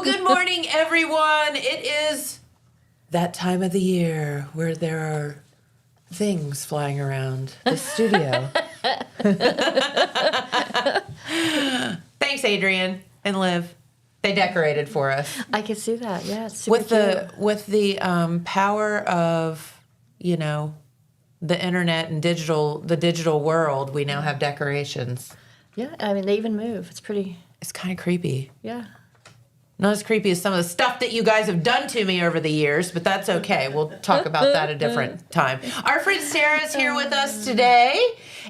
Well, good morning, everyone. It is that time of the year where there are things flying around the studio. Thanks, Adrian and Liv. They decorated for us. I can see that. Yeah, it's super cute. With the power of, you know, the internet and the digital world, we now have decorations. Yeah, I mean, they even move. It's pretty... It's kind of creepy. Yeah. Not as creepy as some of the stuff that you guys have done to me over the years, but that's okay. We'll talk about that a different time. Our friend Sarah's here with us today.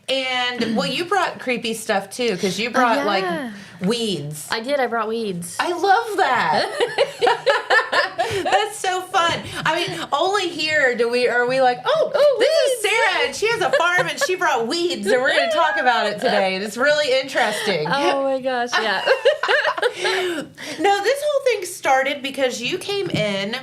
And, well, you brought creepy stuff, too, because you brought, like, weeds. I did. I brought weeds. I love that. That's so fun. I mean, only here are we like, this is Sarah, and she has a farm, and she brought weeds, and we're going to talk about it today, and it's really interesting. Oh, my gosh, yeah. No, this whole thing started because you came in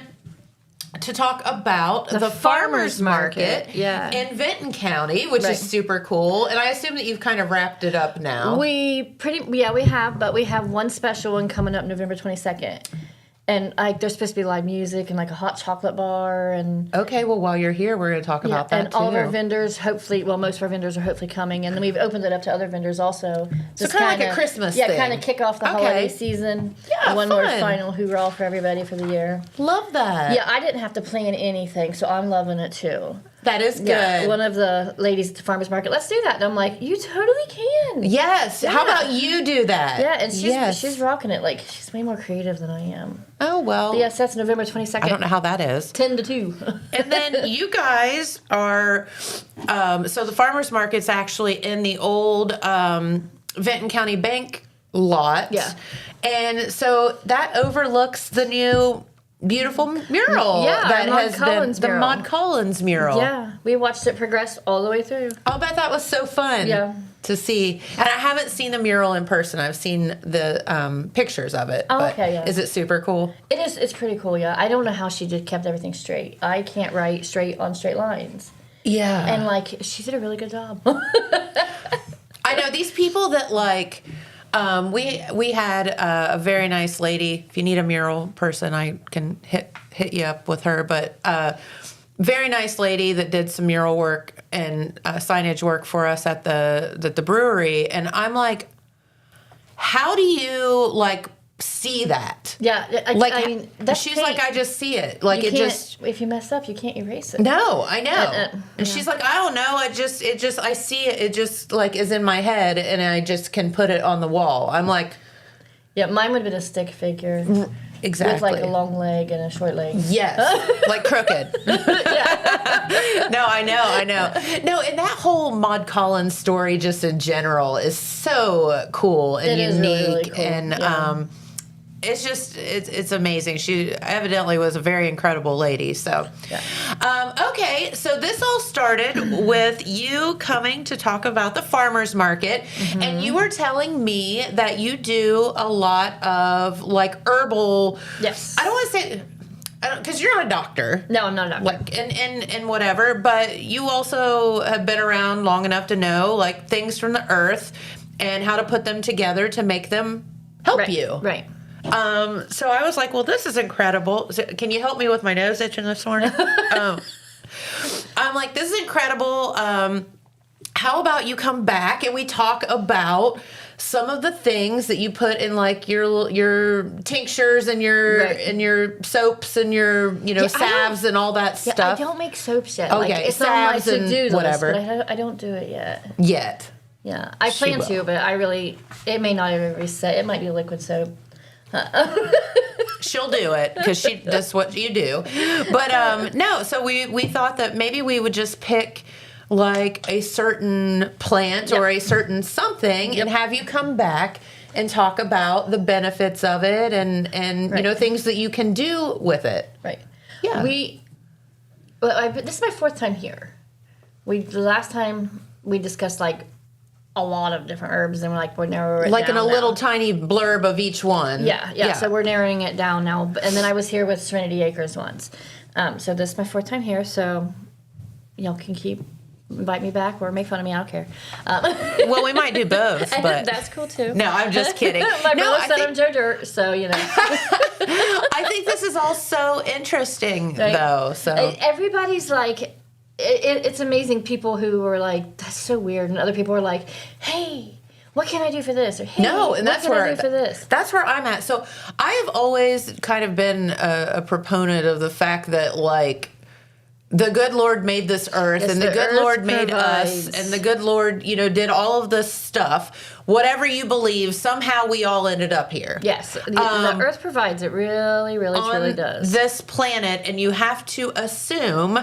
to talk about the farmers market in Vinton County, which is super cool. And I assume that you've kind of wrapped it up now. We have, but we have one special one coming up November 22nd. And there's supposed to be live music and like a hot chocolate bar and okay. Well, while you're here, we're going to talk about that and all of our vendors, hopefully, most of our vendors are hopefully coming, and then we've opened it up to other vendors also. So kind of like a Christmas thing. Yeah, kind of kick off the holiday season. Yeah, one more final hoorah for everybody for the year. Love that. Yeah, I didn't have to plan anything, so I'm loving it too. That is good. Yeah, one of the ladies at the farmers market, let's do that. And I'm like, you totally can. Yes. Yeah. How about you do that? Yeah, and she's rocking it. Like, she's way more creative than I am. Oh, well. But yes, that's November 22nd. I don't know how that is. 10 to 2. And then you guys are, so the farmers market's actually in the old Vinton County Bank lot. Yeah. And so that overlooks the new beautiful mural that has been the Maud Collins mural. Yeah, we watched it progress all the way through. I'll bet that was so fun to see. And I haven't seen the mural in person. I've seen the pictures of it. Oh, okay, yeah. Is it super cool? It is. It's pretty cool, yeah. I don't know how she kept everything straight. I can't write straight on straight lines. Yeah. And, like, she did a really good job. I know these people that, like... we had a very nice lady. If you need a mural person, I can hit you up with her. But very nice lady that did some mural work and signage work for us at the brewery. And I'm like, how do you like see that? Yeah, I mean, that's she's paint. like, I just see it. Like it just. If you mess up, you can't erase it. No, I know. And she's like, I don't know. I see it. It just like is in my head, and I just can put it on the wall. I'm like, yeah, mine would have been a stick figure. Exactly. With like a long leg and a short leg. Yes. Like crooked. No, I know. No, and that whole Maud Collins story just in general is so cool and unique. Really cool. And it's just, it's amazing. She evidently was a very incredible lady. So, okay. So this all started with you coming to talk about the farmer's market. Mm-hmm. And you were telling me that you do a lot of like herbal. Yes. I don't want to say, because you're not a doctor. No, I'm not a doctor. Like, and whatever. But you also have been around long enough to know like things from the earth and how to put them together to make them help you. Right. So I was like, well, this is incredible. So, can you help me with my nose itching this morning? I'm like, this is incredible. How about you come back and we talk about some of the things that you put in like your tinctures and your soaps and your salves and all that stuff. I don't make soaps yet. Okay, like, it's on my to-do list, whatever. But I don't do it yet. Yeah, I plan to, but it may not even be set. It might be liquid soap. She'll do it because that's what you do. But no, so we thought that maybe we would just pick like a certain plant or a certain something and have you come back and talk about the benefits of it and things that you can do with it. Right. Yeah. This is my 4th time here. The last time we discussed like a lot of different herbs, and we're narrowing it like down in a little tiny blurb of each one. Yeah. So we're narrowing it down now. And then I was here with Serenity Acres once. So this is my 4th time here. So y'all can keep invite me back or make fun of me. I don't care. Well, we might do both, but that's cool too. no, I'm just kidding. My brother said I'm Joe Dirt, so I think this is all so interesting, though. So everybody's like, it's amazing. People who are like, that's so weird, and other people are like, hey, what can I do for this? Or hey, no, and that's where I do for this? That's where I'm at. So I have always kind of been a proponent of the fact that like the good Lord made this earth, yes, and the good Lord made provides. us, and the good Lord, did all of this stuff. Whatever you believe, somehow we all ended up here. Yes, the earth provides. It really, really, truly does. This planet, and you have to assume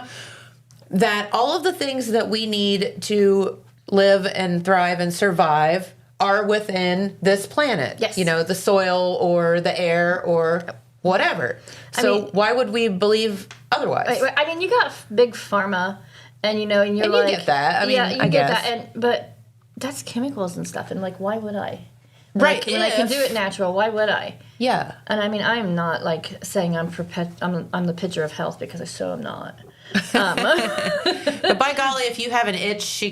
that all of the things that we need to live and thrive and survive are within this planet. Yes. The soil or the air or whatever. So why would we believe otherwise? I mean, you got big pharma, and and you're and you like, get that. I mean, yeah, you I get guess. that, but that's chemicals and stuff, and like, why would I? Right. When I can do it natural, why would I? Yeah. And I mean, I am not like saying I'm the picture of health, because I so am not. But by golly, if you have an itch,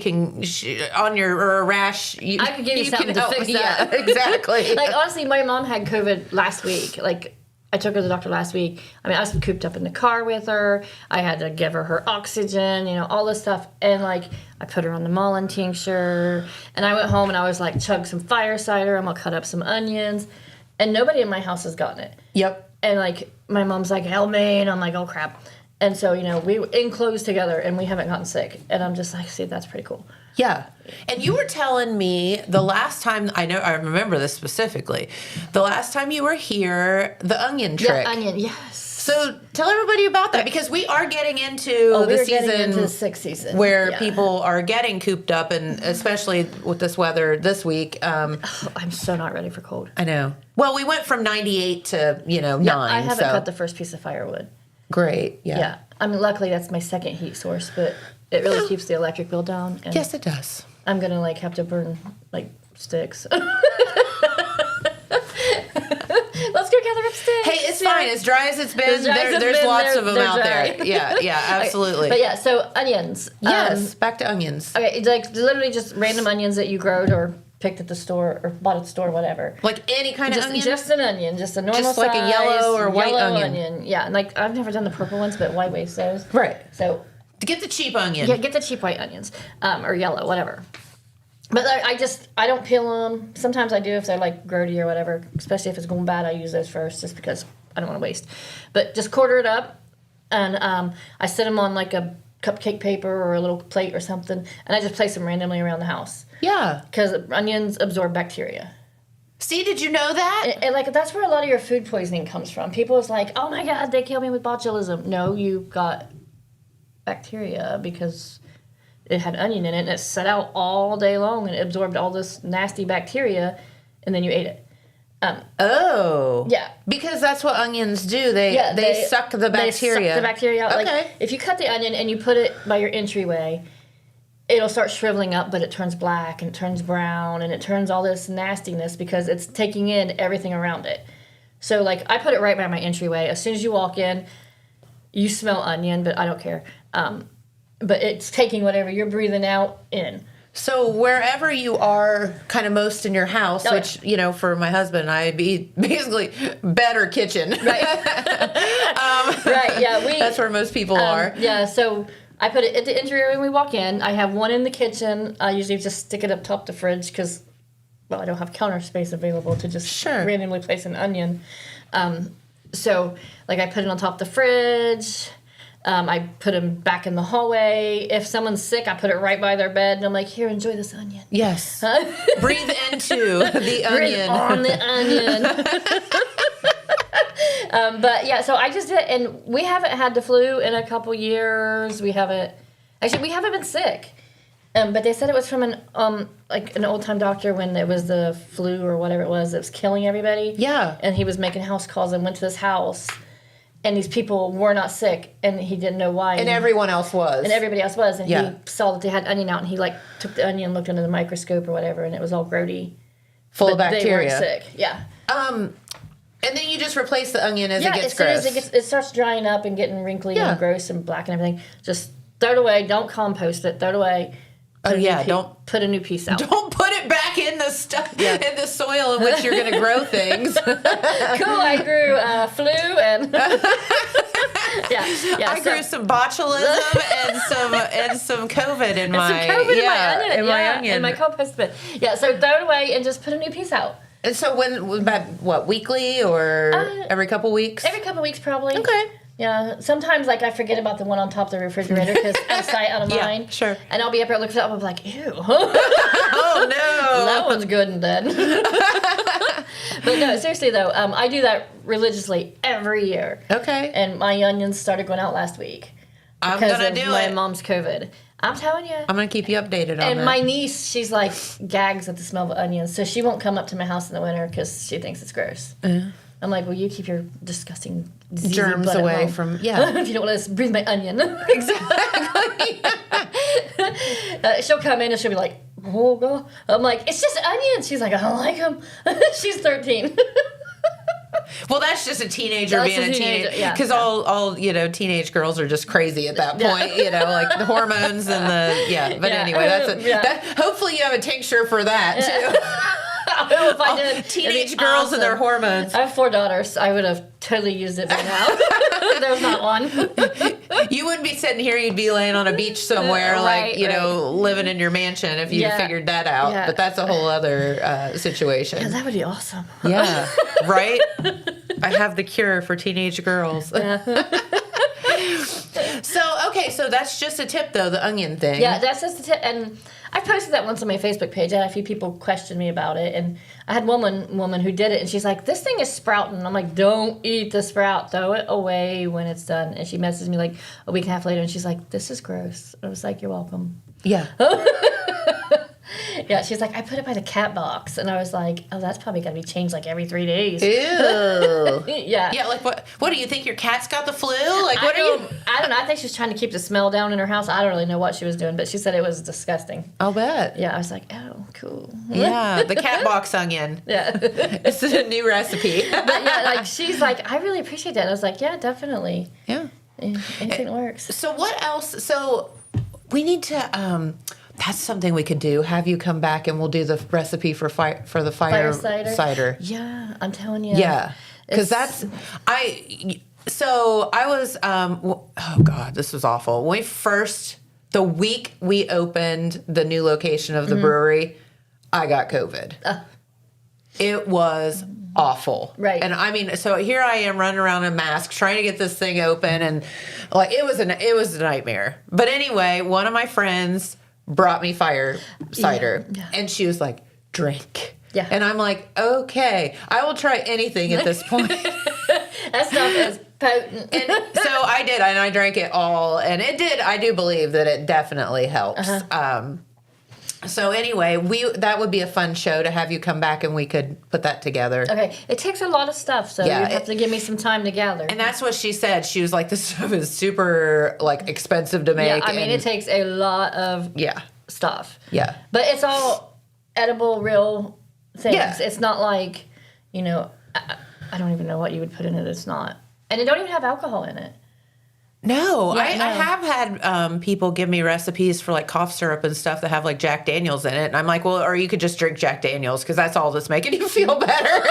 on your or a rash, I could give you something to help. fix that. Yeah, exactly. Like, honestly, my mom had COVID last week. Like, I took her to the doctor last week. I mean, I was cooped up in the car with her. I had to give her oxygen, all this stuff. And, like, I put her on the Mullen tincture. And I went home and I was like, chug some fire cider. I'm going to cut up some onions. And nobody in my house has gotten it. Yep. And, like, my mom's like, help me. And I'm like, oh, crap. And so, we enclosed together and we haven't gotten sick. And I'm just like, see, that's pretty cool. Yeah. And you were telling me the last time, I remember this specifically, the last time you were here, the onion trick. Yeah, onion, yes. So tell everybody about that, because we are getting into the season, getting into the sick season, where people are getting cooped up, and especially with this weather this week. I'm so not ready for cold. I know. Well, we went from 98 to 9. I haven't cut the first piece of firewood. Great. Yeah. Yeah. I mean, luckily that's my second heat source, but it really keeps the electric bill down. And yes, it does. I'm gonna have to burn sticks. Let's go gather up sticks. Hey, it's fine. As dry as it's been, there's lots of them out there. Yeah, absolutely. But yeah, so onions. Yes, back to onions. Okay, it's like literally just random onions that you growed or picked at the store or bought at the store, whatever. Like any kind of onion? Just an onion, just a normal just like size, a yellow or white onion. Yeah, and I've never done the purple ones, but why waste those? Right. So to get the cheap onion. Yeah, get the cheap white onions, or yellow, whatever. But I don't peel them. Sometimes I do if they're grody or whatever. Especially if it's going bad, I use those first just because I don't want to waste. But just quarter it up, and I set them on a cupcake paper or a little plate or something, and I just place them randomly around the house. Yeah. Because onions absorb bacteria. See, did you know that? And that's where a lot of your food poisoning comes from. People is like, oh my God, they killed me with botulism. No, you got bacteria because it had onion in it, and it sat out all day long, and it absorbed all this nasty bacteria, and then you ate it. Yeah. Because that's what onions do. They suck the bacteria. They suck the bacteria out. Okay. If you cut the onion and you put it by your entryway, it'll start shriveling up, but it turns black and it turns brown and it turns all this nastiness because it's taking in everything around it. So I put it right by my entryway. As soon as you walk in, you smell onion, but I don't care. But it's taking whatever you're breathing out in. So wherever you are kind of most in your house, which, for my husband and I, be basically better kitchen. Right. Right, yeah. That's where most people are. Yeah, so I put it at the entryway when we walk in. I have one in the kitchen. I usually just stick it up top the fridge because, I don't have counter space available to just randomly place an onion. So, I put it on top of the fridge. I put them back in the hallway. If someone's sick, I put it right by their bed, and I'm like, here, enjoy this onion. Yes. Breathe into the onion. Breathe on the onion. But yeah, so I just did, and we haven't had the flu in a couple years. We haven't been sick. But they said it was from an old time doctor when it was the flu or whatever it was that was killing everybody. Yeah. And he was making house calls and went to this house. And these people were not sick, and he didn't know why. And everyone else was. And everybody else was. And he saw that they had onion out, and he took the onion, looked under the microscope or whatever, and it was all grody. Full of bacteria. They weren't sick. Yeah. And then you just replace the onion as it gets as soon gross. as it starts drying up and getting wrinkly and gross and black and everything, just throw it away. Don't compost it. Throw it away. Don't put a new piece out. Don't put it back in the stuff in the soil in which you're going to grow things. Cool. I grew flu and I grew some botulism and some COVID in my onion. in my onion in my compost bin. Yeah. So throw it away and just put a new piece out. And so about weekly or every couple weeks? Every couple weeks probably. Okay. Yeah, sometimes like I forget about the one on top of the refrigerator because out of sight, out of mind. Sure. And I'll be up there looking it up and I'm like, ew. Oh no. That one's good and dead. But no, seriously though, I do that religiously every year. Okay. And my onions started going out last week because of my mom's COVID. I'm telling you. I'm gonna keep you updated on that. And my niece, she's like gags at the smell of onions, so she won't come up to my house in the winter because she thinks it's gross. I'm like, well, you keep your disgusting germs away from, if you don't want to breathe my onion. Exactly. She'll come in and she'll be like, oh, God. I'm like, it's just onions. She's like, I don't like them. She's 13. Well, that's just a teenager being a teenager. Because all teenage girls are just crazy at that point, like the hormones and the, But anyway, hopefully you have a tincture for that, too. I don't know if I did. Teenage girls and their hormones. I have 4 daughters. I would have totally used it by now. There's not one. You wouldn't be sitting here. You'd be laying on a beach somewhere, living in your mansion if you figured that out. Yeah. But that's a whole other situation. Yeah, that would be awesome. Yeah, right? I have the cure for teenage girls. Yeah. So that's just a tip, though, the onion thing. Yeah, that's just a tip. And I posted that once on my Facebook page. I had a few people question me about it. And I had one woman who did it, and she's like, this thing is sprouting. And I'm like, don't eat the sprout. Throw it away when it's done. And she messaged me like a week and a half later, and she's like, this is gross. I was like, you're welcome. Yeah. Yeah, she's like, I put it by the cat box. And I was like, oh, that's probably got to be changed like every 3 days. Ew. Yeah. Yeah, like what do you think, your cat's got the flu? Like, what are you? I don't know. I think she was trying to keep the smell down in her house. I don't really know what she was doing, but she said it was disgusting. I'll bet. Yeah, I was like, oh, cool. Yeah, the cat box onion. Yeah. It's a new recipe. But yeah, like, she's like, I really appreciate that. And I was like, yeah, definitely. Yeah. Anything works. So what else? So we need to, that's something we could do. Have you come back and we'll do the recipe for the fire cider. Yeah, I'm telling you. Yeah, because I was, oh God, this was awful. When the week we opened the new location of the brewery, I got COVID. It was awful. Right. And I mean, so here I am running around in a mask trying to get this thing open, and like it was a nightmare. But anyway, one of my friends brought me fire cider, and she was like, drink. Yeah. And I'm like, okay, I will try anything at this point. That stuff is potent. And so I did, and I drank it all, and it did. I do believe that it definitely helps. So anyway, that would be a fun show to have you come back and we could put that together. Okay. It takes a lot of stuff, so you have to give me some time to gather. And that's what she said. She was like, this stuff is super like expensive to make. Yeah, I mean, it takes a lot of stuff. Yeah. But it's all edible, real things. Yeah. It's not like, I don't even know what you would put in it. It's not. And it don't even have alcohol in it. No, I have had people give me recipes for like cough syrup and stuff that have like Jack Daniels in it. And I'm like, well, or you could just drink Jack Daniels because that's all that's making you feel better.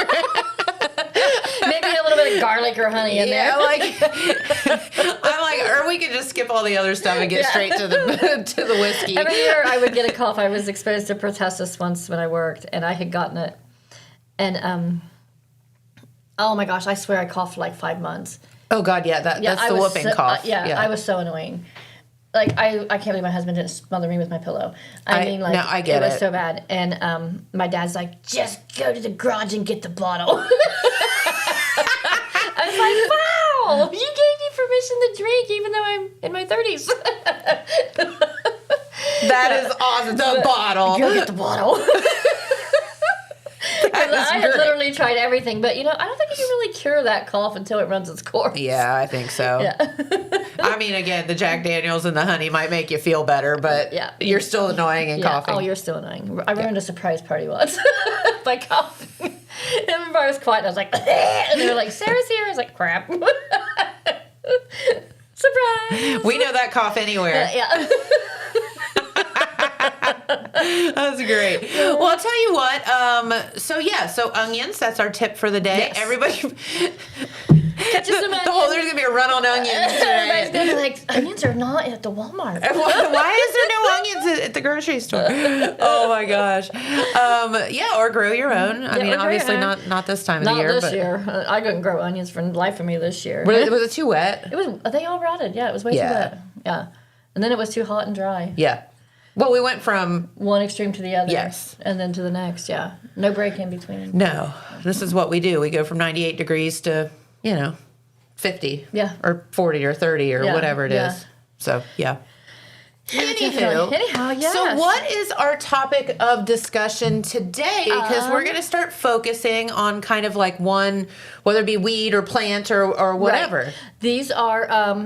Maybe a little bit of garlic or honey in there. I'm like, or we could just skip all the other stuff and get straight to the whiskey. Every year I would get a cough. I was exposed to pertussis once when I worked, and I had gotten it. And oh my gosh, I swear I coughed for like 5 months. Oh God, that's the whooping cough. I was so annoying. Like I can't believe my husband didn't smother me with my pillow. I mean, I get it was so bad. And my dad's like, just go to the garage and get the bottle. I was like, wow, you gave me permission to drink even though I'm in my 30s. That is awesome. The bottle. Go get the bottle. I have literally tried everything, but I don't think you can really cure that cough until it runs its course. Yeah, I think so. Yeah. I mean, again, the Jack Daniels and the honey might make you feel better, but you're still annoying and coughing. Oh, you're still annoying. I ruined a surprise party once by coughing. And I remember I was quiet and I was like, and they were like, Sarah's here. I was like, crap. Surprise. We know that cough anywhere. Yeah. That's great. Well, I'll tell you what. So onions. That's our tip for the day. Yes. Everybody. Catch us some onions. There's gonna be a run on onions. Everybody's gonna be like, onions are not at the Walmart. Why is there no onions at the grocery store? Oh my gosh. Or grow your own. I mean, obviously not this time of the year. Not this year. I couldn't grow onions for the life of me this year. Was it too wet? It was. They all rotted. Yeah, it was way too wet. Yeah, and then it was too hot and dry. Yeah. Well, we went from one extreme to the other. Yes. And then to the next. Yeah. No break in between. No. This is what we do. We go from 98 degrees to 50. Yeah. Or 40 or 30 or whatever it is. So yeah. Anyhow, yes. So what is our topic of discussion today? Because we're going to start focusing on kind of like one, whether it be weed or plant or whatever. Right. These are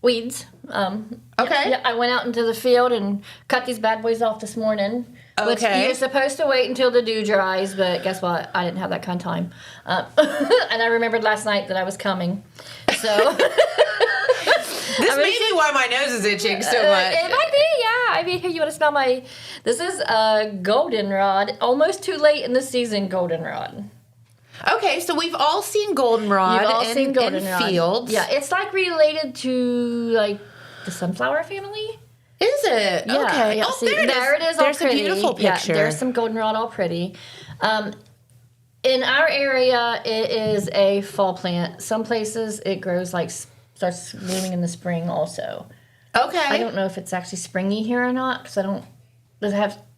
weeds. Okay. Yeah, I went out into the field and cut these bad boys off this morning. Which you're supposed to wait until the dew dries, but guess what? I didn't have that kind of time. And I remembered last night that I was coming. So... This may be why my nose is itching so much. It might be, yeah. I mean, here, you want to smell my... This is goldenrod. Almost too late in the season, goldenrod. Okay, so we've all seen goldenrod in fields. Yeah, it's like related to like the sunflower family. Is it? Yeah, okay. Yeah. Oh, See, there it is. There's all pretty. A beautiful picture. Yeah, there's some goldenrod all pretty. In our area, it is a fall plant. Some places it grows starts blooming in the spring also. Okay. I don't know if it's actually springy here or not because I don't.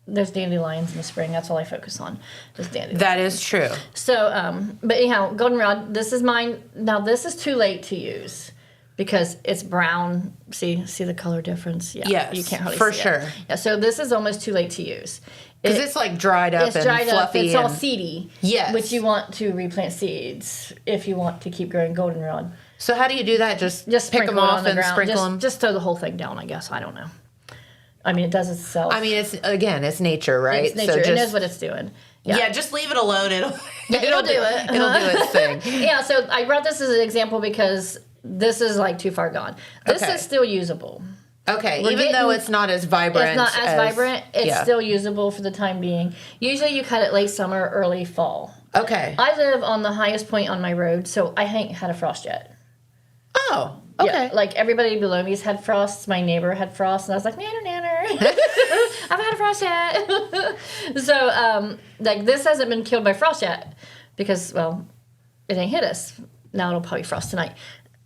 There's dandelions in the spring. That's all I focus on. Is dandelions. That is true. So, but anyhow, goldenrod. This is mine. Now this is too late to use because it's brown. See the color difference? Yeah. Yes, you can't really for see sure. it. Yeah. So this is almost too late to use. Because it's like dried up and fluffy. It's all seedy. Yes. Which you want to replant seeds if you want to keep growing goldenrod. So how do you do that? Just pick them off and sprinkle them? Just throw the whole thing down, I guess. I don't know. I mean, it does itself. I mean, it's nature, right? It's nature. It knows what it's doing. Yeah, just leave it alone. It'll do it. It'll do its thing. Yeah, so I brought this as an example because this is like too far gone. This is still usable. Okay, even though it's not as vibrant. It's not as vibrant. It's still usable for the time being. Usually you cut it late summer, early fall. Okay. I live on the highest point on my road, so I ain't had a frost yet. Oh, okay. Yeah, like everybody below me's had frosts. My neighbor had frost, and I was like, nanner. I've had a frost yet. So, like, this hasn't been killed by frost yet because, well, it ain't hit us. Now it'll probably frost tonight.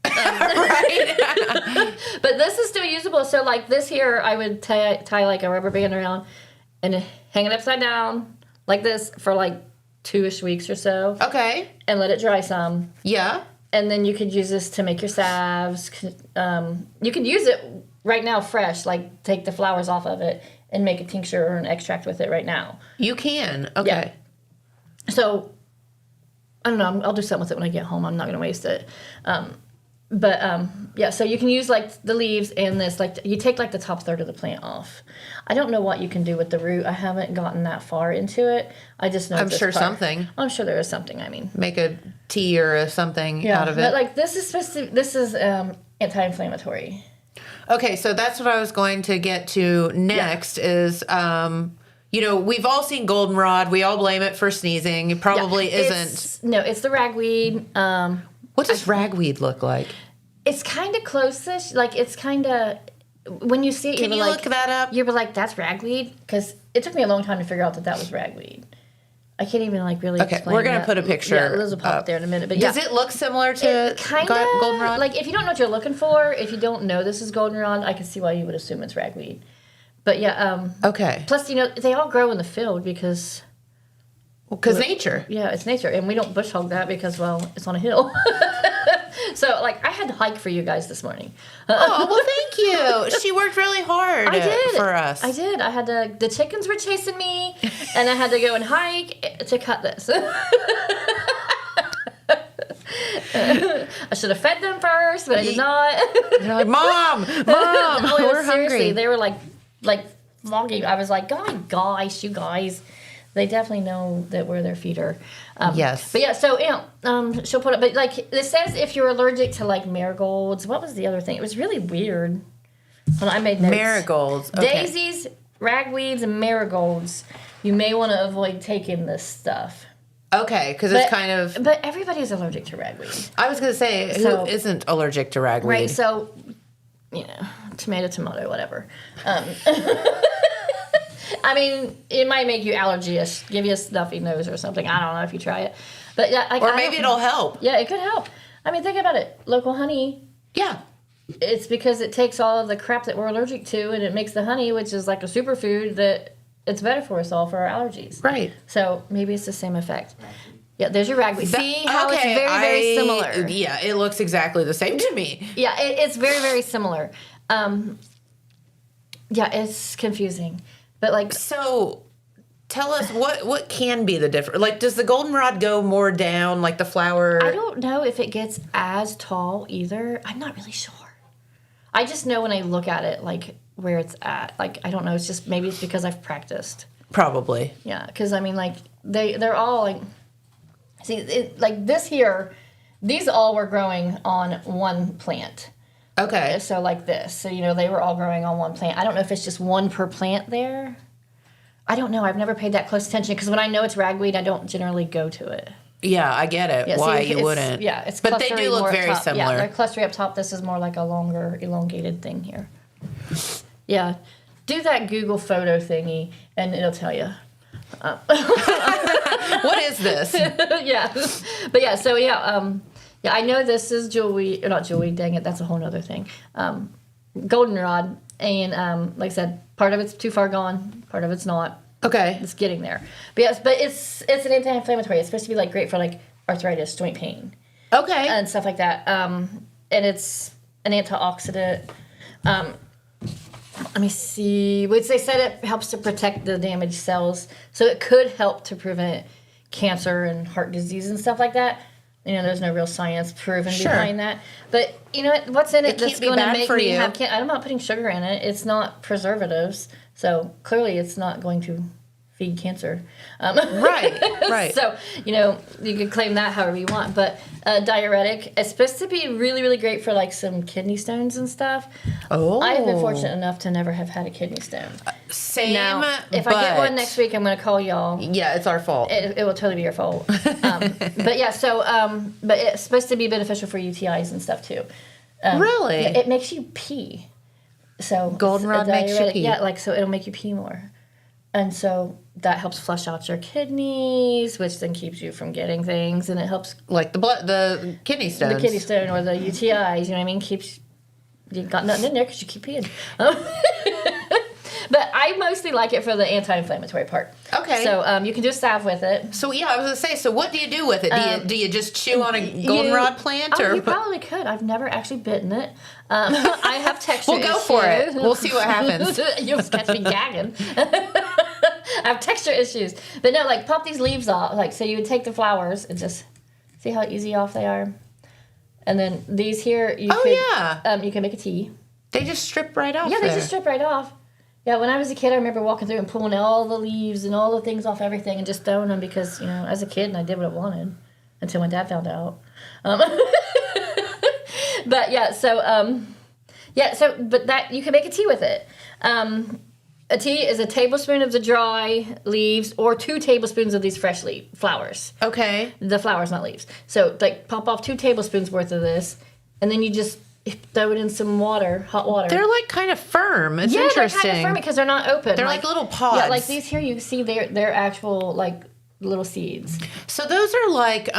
Right. But this is still usable. So, like, this here, I would tie like a rubber band around and hang it upside down like this for like 2-ish weeks or so. Okay. And let it dry some. Yeah. And then you could use this to make your salves. You could use it right now fresh, like take the flowers off of it and make a tincture or an extract with it right now. You can. Okay. Yeah. So, I don't know. I'll do something with it when I get home. I'm not going to waste it. Yeah, so you can use like the leaves and this, like you take like the top third of the plant off. I don't know what you can do with the root. I haven't gotten that far into it. I just know I'm sure something. I'm sure there is something. I mean, make a tea or something out of it. But like this is anti-inflammatory. Okay, so that's what I was going to get to next. Is we've all seen goldenrod. We all blame it for sneezing. It probably isn't. It's the ragweed. What does ragweed look like? It's kind of close-ish. Like, it's kind of... When you see it, Can you look that up? You're like, that's ragweed? Because it took me a long time to figure out that was ragweed. I can't even, like, really explain we're going to put a picture Yeah, Liz will pop up there in a minute. But does it look similar to goldenrod? Like, if you don't know what you're looking for, if you don't know this is goldenrod, I can see why you would assume it's ragweed. But, yeah. Okay. Plus, they all grow in the field because... Because nature. Yeah, it's nature. And we don't bush hog that because, well, it's on a hill. So, like, I had to hike for you guys this morning. Oh, well, thank you. She worked really hard for us. I did. I had to, the chickens were chasing me, and I had to go and hike to cut this. I should have fed them first, but I did not. They're like, Mom, we're hungry. They were like vlogging. I was like, guys, you guys. They definitely know that we're their feeder. Yes. But yeah, so, she'll put it, but like, it says if you're allergic to like marigolds, what was the other thing? It was really weird. When I made notes. Marigolds. Okay. Daisies, ragweeds, and marigolds. You may want to avoid taking this stuff. Okay, because it's kind of... But everybody's allergic to ragweed. I was going to say, who isn't allergic to ragweed? Right, so, tomato, whatever. I mean, it might make you allergious, give you a stuffy nose or something. I don't know if you try it. But yeah, or maybe it'll help. Yeah, it could help. I mean, think about it. Local honey. Yeah. It's because it takes all of the crap that we're allergic to and it makes the honey, which is like a superfood, that it's better for us all for our allergies. Right. So maybe it's the same effect. Yeah, there's your ragweed. See how it's very, very similar. Yeah, it looks exactly the same to me. Yeah, it's very, very similar. Yeah, it's confusing. But like... So... Tell us what can be the difference. Like, does the goldenrod go more down, like the flower? I don't know if it gets as tall either. I'm not really sure. I just know when I look at it, like, where it's at. Like, I don't know. It's just, maybe it's because I've practiced. Probably. Yeah, because, I mean, like, they're all, like... See, like, this here, these all were growing on one plant. Okay. So, like this. So, they were all growing on one plant. I don't know if it's just one per plant there. I don't know. I've never paid that close attention because when I know it's ragweed, I don't generally go to it. Yeah, I get it. Yeah, why you wouldn't? Yeah, it's but they do look very similar. Yeah, they're clustery up top. This is more like a longer, elongated thing here. Yeah, do that Google photo thingy, and it'll tell you. What is this? Yeah, but yeah. So yeah, I know this is jewelweed, or not jewelweed. Dang it, that's a whole other thing. Goldenrod, and like I said, part of it's too far gone, part of it's not. Okay, it's getting there. But yes, but it's an anti-inflammatory. It's supposed to be like great for like arthritis, joint pain, okay, and stuff like that. And it's an antioxidant. Let me see. Which they said it helps to protect the damaged cells, so it could help to prevent cancer and heart disease and stuff like that. There's no real science proven behind that. But what's in it that's going to make me have cancer? I'm not putting sugar in it. It's not preservatives, so clearly it's not going to feed cancer. Right. So, you can claim that however you want. But diuretic, it's supposed to be really, really great for like some kidney stones and stuff. Oh. I've been fortunate enough to never have had a kidney stone. Same. Now, if I get one next week, I'm going to call y'all. Yeah, it's our fault. It will totally be your fault. But yeah, so, but it's supposed to be beneficial for UTIs and stuff too. Really? Yeah, it makes you pee. So goldenrod makes you pee. Yeah, so it'll make you pee more. And so that helps flush out your kidneys, which then keeps you from getting things, and it helps like the kidney stones, the kidney stone or the UTIs. You know what I mean? Keeps you got nothing in there because you keep peeing. But I mostly like it for the anti-inflammatory part. Okay. So you can do a salve with it. So yeah, I was gonna say. So what do you do with it? Do you just chew on a goldenrod plant, or you probably could. I've never actually bitten it. I have texture. We'll go for it. We'll see what happens. You'll catch me gagging. I have texture issues, but no, like pop these leaves off. Like so, you would take the flowers and just see how easy off they are, and then these here you can make a tea. They just strip right off. Yeah, they just strip right off. Yeah, when I was a kid, I remember walking through and pulling all the leaves and all the things off everything and just throwing them because, as a kid, and I did what I wanted until my dad found out. But yeah, but that you can make a tea with it. A tea is a tablespoon of the dry leaves or 2 tablespoons of these fresh flowers. Okay. The flowers, not leaves. So, like, pop off 2 tablespoons worth of this, and then you just throw it in some water, hot water. They're like kind of firm. It's interesting. They're kind of firm because they're not open. They're like little pods. Yeah, like these here, you see they're actual like little seeds. So those are like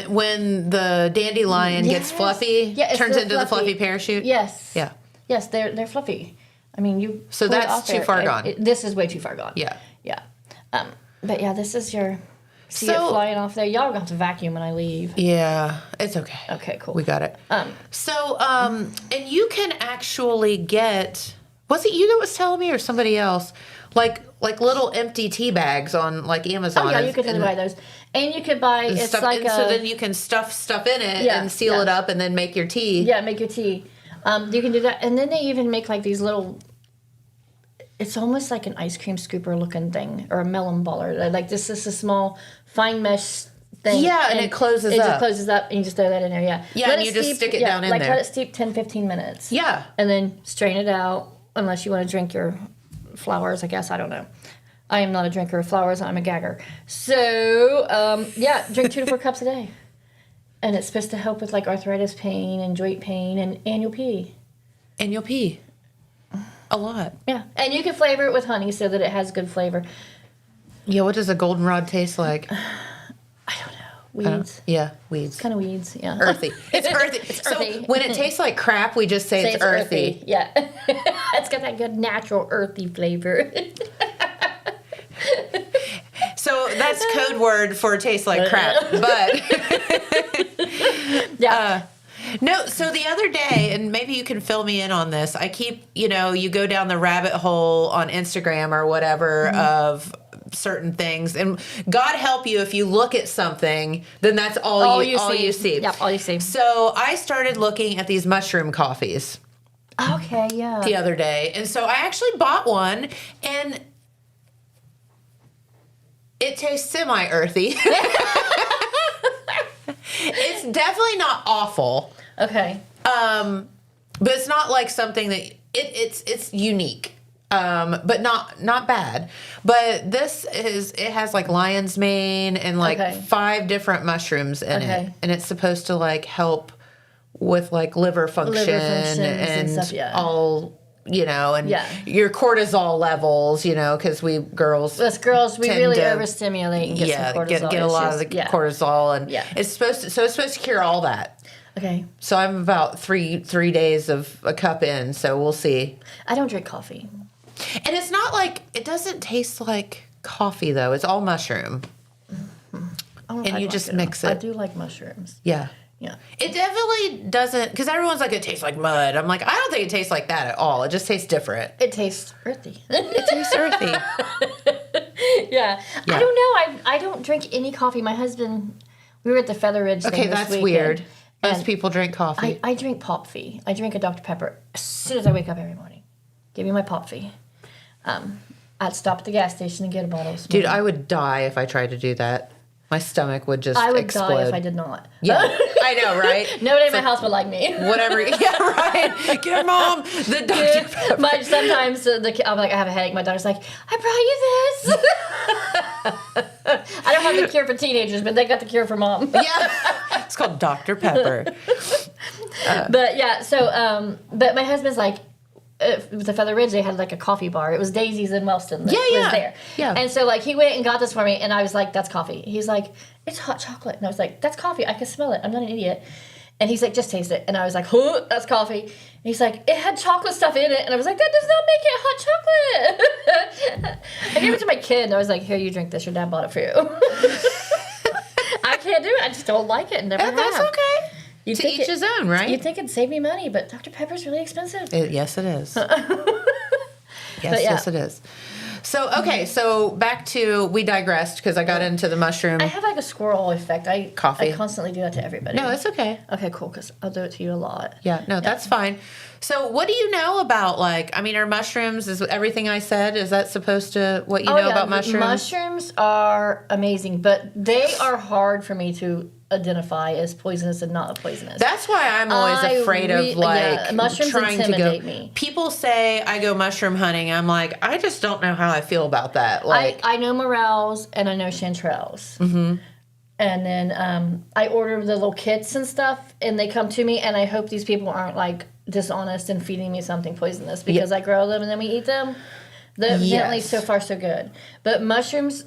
when the dandelion gets fluffy, turns into the fluffy parachute. Yes. Yeah. Yes, they're fluffy. I mean, you. So that's too far gone. This is way too far gone. Yeah. Yeah. But yeah, this is your. See it flying off there. Y'all are going to have to vacuum when I leave. Yeah, it's okay. Okay, cool. We got it. And you can actually get, was it you that was telling me or somebody else, like little empty tea bags on like Amazon? Oh yeah, you could totally buy those. And you could buy, it's stuff, like so then you can stuff stuff in it and seal it up and then make your tea. Yeah, make your tea. You can do that. And then they even make like these little, it's almost like an ice cream scooper looking thing or a melon baller. Like this is a small fine mesh thing. Yeah, and it closes up. It just closes up and you just throw that in there, yeah. Yeah, and you just stick it down in there. Let it steep 10, 15 minutes. Yeah. And then strain it out unless you want to drink your flowers, I guess. I don't know. I am not a drinker of flowers. I'm a gagger. So, drink 2 to 4 cups a day. And it's supposed to help with like arthritis pain and joint pain and you'll pee. And you'll pee. A lot. Yeah. And you can flavor it with honey so that it has good flavor. Yeah, what does a goldenrod taste like? I don't know. Weeds. Yeah, weeds. Kind of weeds, yeah. Earthy. It's earthy. It's earthy. So when it tastes like crap, we just say it's earthy. Yeah. It's got that good natural earthy flavor. So that's code word for taste like crap. But yeah. No, so the other day, and maybe you can fill me in on this, I keep, you go down the rabbit hole on Instagram or whatever of certain things, and God help you if you look at something, then that's all you see. Yep, all you see. So I started looking at these mushroom coffees. Okay, yeah. The other day, and so I actually bought one, and it tastes semi-earthy. It's definitely not awful. Okay. But it's not like something that it's unique. But not bad. But it has like lion's mane and like 5 different mushrooms in it. And it's supposed to like help with like liver function and stuff, yeah. all, and your cortisol levels, because we girls really overstimulate and get some cortisol. Get a lot of the cortisol, and it's supposed to cure all that. Okay. So I'm about three days of a cup in, so we'll see. I don't drink coffee. And it's not like, it doesn't taste like coffee though. It's all mushroom. And you just mix it. I do like mushrooms. Yeah. Yeah. It definitely doesn't, because everyone's like, it tastes like mud. I'm like, I don't think it tastes like that at all. It just tastes different. It tastes earthy. It tastes earthy. Yeah. I don't know. I don't drink any coffee. My husband, we were at the Feather Ridge thing this that's weekend, weird. Most people drink coffee. I drink Pop Fee. I drink a Dr. Pepper as soon as I wake up every morning. Give me my Pop Fee. I'd stop at the gas station and get a bottle of smoke. Dude, I would die if I tried to do that. My stomach would just I would explode. die if I did not. Yeah, I know, right? Nobody in my house would like me. Whatever. Yeah, right. Get Mom the Dr. Pepper. Sometimes I'm like, I have a headache. My doctor's like, I brought you this. I don't have the cure for teenagers, but they got the cure for mom. Yeah. It's called Dr. Pepper. But my husband's like, with the Feather Ridge, they had like a coffee bar. It was Daisy's in Wellston that was there. Yeah. And so like he went and got this for me, and I was like, that's coffee. He's like, it's hot chocolate. And I was like, that's coffee. I can smell it. I'm not an idiot. And he's like, just taste it. And I was like, huh, that's coffee. And he's like, it had chocolate stuff in it. And I was like, that does not make it hot chocolate. I gave it to my kid, and I was like, here, you drink this. Your dad bought it for you. I can't do it. I just don't like it. Never have. That's okay. To each his own, right? You'd think it'd save me money, but Dr. Pepper's really expensive. Yes, it is. Yes, it is. So, okay, so back to, we digressed because I got into the mushroom. I have like a squirrel effect. I constantly do that to everybody. No, it's okay. Okay, cool, because I'll do it to you a lot. Yeah, no, that's fine. So what do you know about, are mushrooms, is everything I said, is that supposed to, what you know about mushrooms? Mushrooms are amazing, but they are hard for me to identify as poisonous and not poisonous. That's why I'm always afraid of mushrooms trying intimidate to go. me. People say I go mushroom hunting. I'm like, I just don't know how I feel about that. I know morels and I know chanterelles. Mm-hmm. And then I order the little kits and stuff, and they come to me, and I hope these people aren't like dishonest and feeding me something poisonous because I grow them and then we eat them. Evidently, so far so good. But mushrooms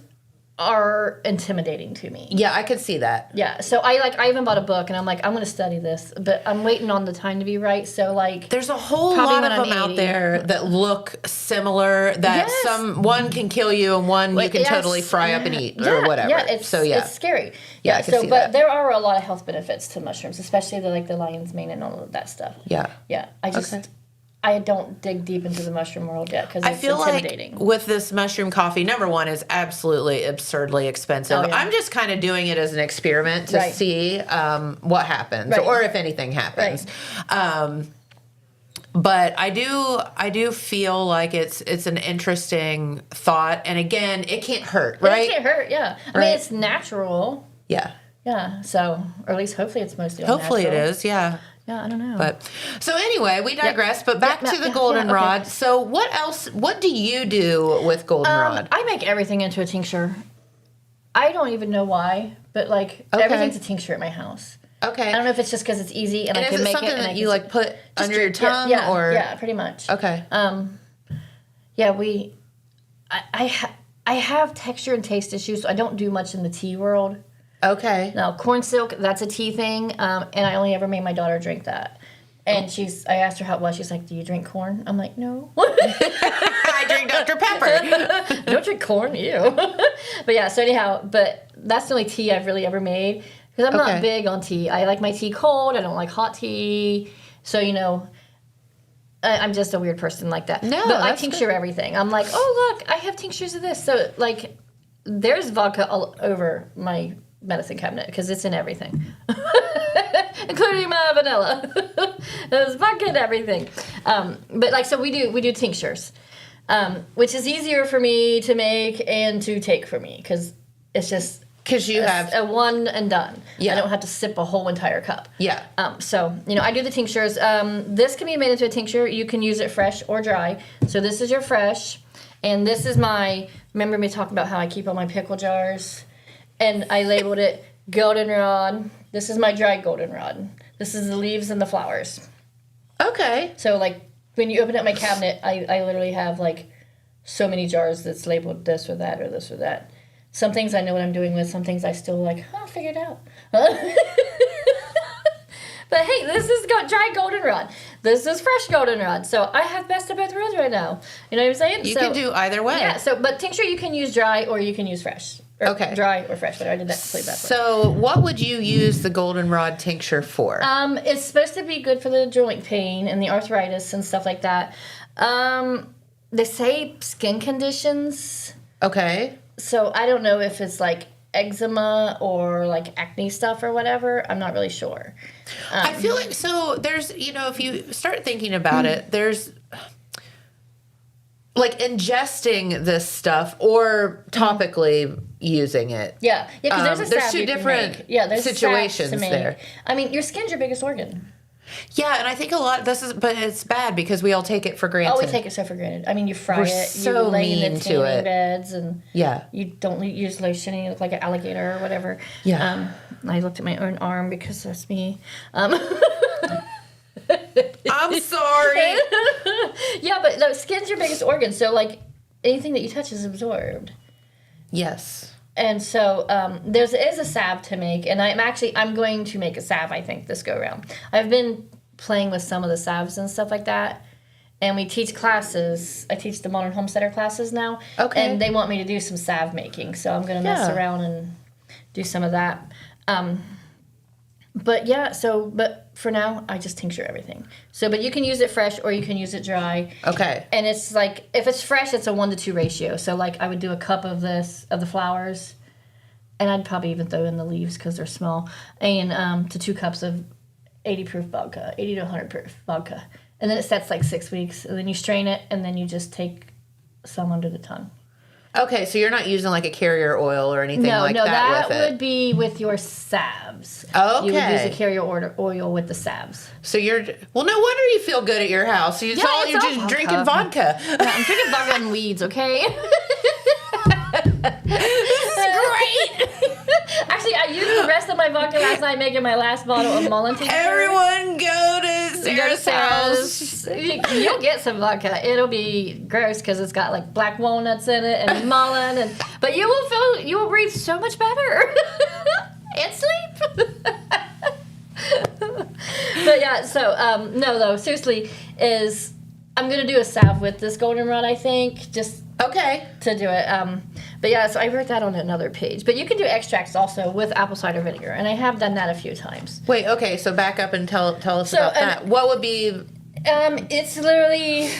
are intimidating to me. Yeah, I could see that. Yeah, so I even bought a book, and I'm like, I'm going to study this, but I'm waiting on the time to be right. So there's a whole lot of them out there that look similar. That one can kill you and one you can totally fry up and eat or whatever. Yeah, it's scary. Yeah, I can see that. But there are a lot of health benefits to mushrooms, especially the lion's mane and all of that stuff. Yeah. Yeah, I don't dig deep into the mushroom world yet because it's intimidating. Like with this mushroom coffee, number one is absolutely absurdly expensive. Oh, yeah. I'm just kind of doing it as an experiment to see what happens or if anything happens. Right. But I do feel like it's an interesting thought. And again, it can't hurt, right? It can't hurt, yeah. I mean, it's natural. Yeah. Yeah, so, or at least hopefully it's mostly Hopefully natural. it is, yeah. Yeah, I don't know. But so anyway, we digress. But back to the goldenrod. Okay. So what else? What do you do with goldenrod? I make everything into a tincture. I don't even know why, but like everything's a tincture at my house. Okay. I don't know if it's just because it's easy and I can make it. Is it something that you like put under your tongue? Yeah, pretty much. Okay. Yeah, I have texture and taste issues, so I don't do much in the tea world. Okay. Now, corn silk, that's a tea thing, and I only ever made my daughter drink that. And I asked her how it was. She's like, "Do you drink corn?" I'm like, "No." I drink Dr. Pepper. Don't drink corn, ew. But yeah, so anyhow, but that's the only tea I've really ever made. Because I'm not big on tea. I like my tea cold. I don't like hot tea. So, I'm just a weird person like that. No, but I tincture everything. I'm like, oh, look, I have tinctures of this. So, like, there's vodka all over my medicine cabinet because it's in everything. Including my vanilla. There's vodka and everything. But, like, so we do tinctures. Which is easier for me to make and to take for me because it's just... Because you have a one and done. Yeah. I don't have to sip a whole entire cup. Yeah. So, I do the tinctures. This can be made into a tincture. You can use it fresh or dry. So this is your fresh. And this is remember me talking about how I keep all my pickle jars? And I labeled it goldenrod. This is my dry goldenrod. This is the leaves and the flowers. Okay. So, like, when you open up my cabinet, I literally have, like, so many jars that's labeled this or that or this or that. Some things I know what I'm doing with. Some things I still like, I'll figure it out. But hey, this is dry goldenrod. This is fresh goldenrod. So I have best of both worlds right now. You know what I'm saying? You can do either way. Yeah, but tincture you can use dry or you can use fresh. Okay. Dry or fresh, but I did that completely backwards. So what would you use the goldenrod tincture for? It's supposed to be good for the joint pain and the arthritis and stuff like that. They say skin conditions. Okay. So I don't know if it's like eczema or like acne stuff or whatever. I'm not really sure. I feel like there's, if you start thinking about it, there's like ingesting this stuff or topically using it. Yeah, because there's two different there's situations there. I mean, your skin's your biggest organ. Yeah, and I think a lot but it's bad because we all take it for granted. Oh, we take it so for granted. I mean, you fry We're it, so you lay in mean the to tanning it. beds, and you don't use lotion and you look like an alligator or whatever. Yeah. I looked at my own arm because that's me. I'm sorry. Yeah, but no, skin's your biggest organ, so like anything that you touch is absorbed. Yes. And so there is a salve to make, and I'm going to make a salve, I think, this go-around. I've been playing with some of the salves and stuff like that, and we teach classes. I teach the Modern Homesteader classes now, and they want me to do some salve making, so I'm going to mess around and do some of that. But for now, I just tincture everything. But you can use it fresh or you can use it dry. Okay. And it's like, if it's fresh, it's a 1-to-2 ratio. So like I would do a cup of the flowers, and I'd probably even throw in the leaves because they're small, and to 2 cups of 80 proof vodka, 80 to 100 proof vodka. And then it sets like 6 weeks, and then you strain it, and then you just take some under the tongue. Okay, so you're not using like a carrier oil or anything like that with it? No, that would be with your salves. Okay. You would use a carrier oil with the salves. So no wonder you feel good at your house. You're just drinking vodka. Yeah, I'm drinking vodka and weeds, okay? This is great. Actually, I used the rest of my vodka last night making my last bottle of Mullen tincture. Everyone go to Sarah's house. You'll get some vodka. It'll be gross because it's got like black walnuts in it and mullein, but you will breathe so much better and sleep. But yeah, so no, though, seriously, I'm gonna do a salve with this goldenrod. I think just to do it. But yeah, so I wrote that on another page. But you can do extracts also with apple cider vinegar, and I have done that a few times. Wait, okay, so back up and tell us about that. What would be? It's literally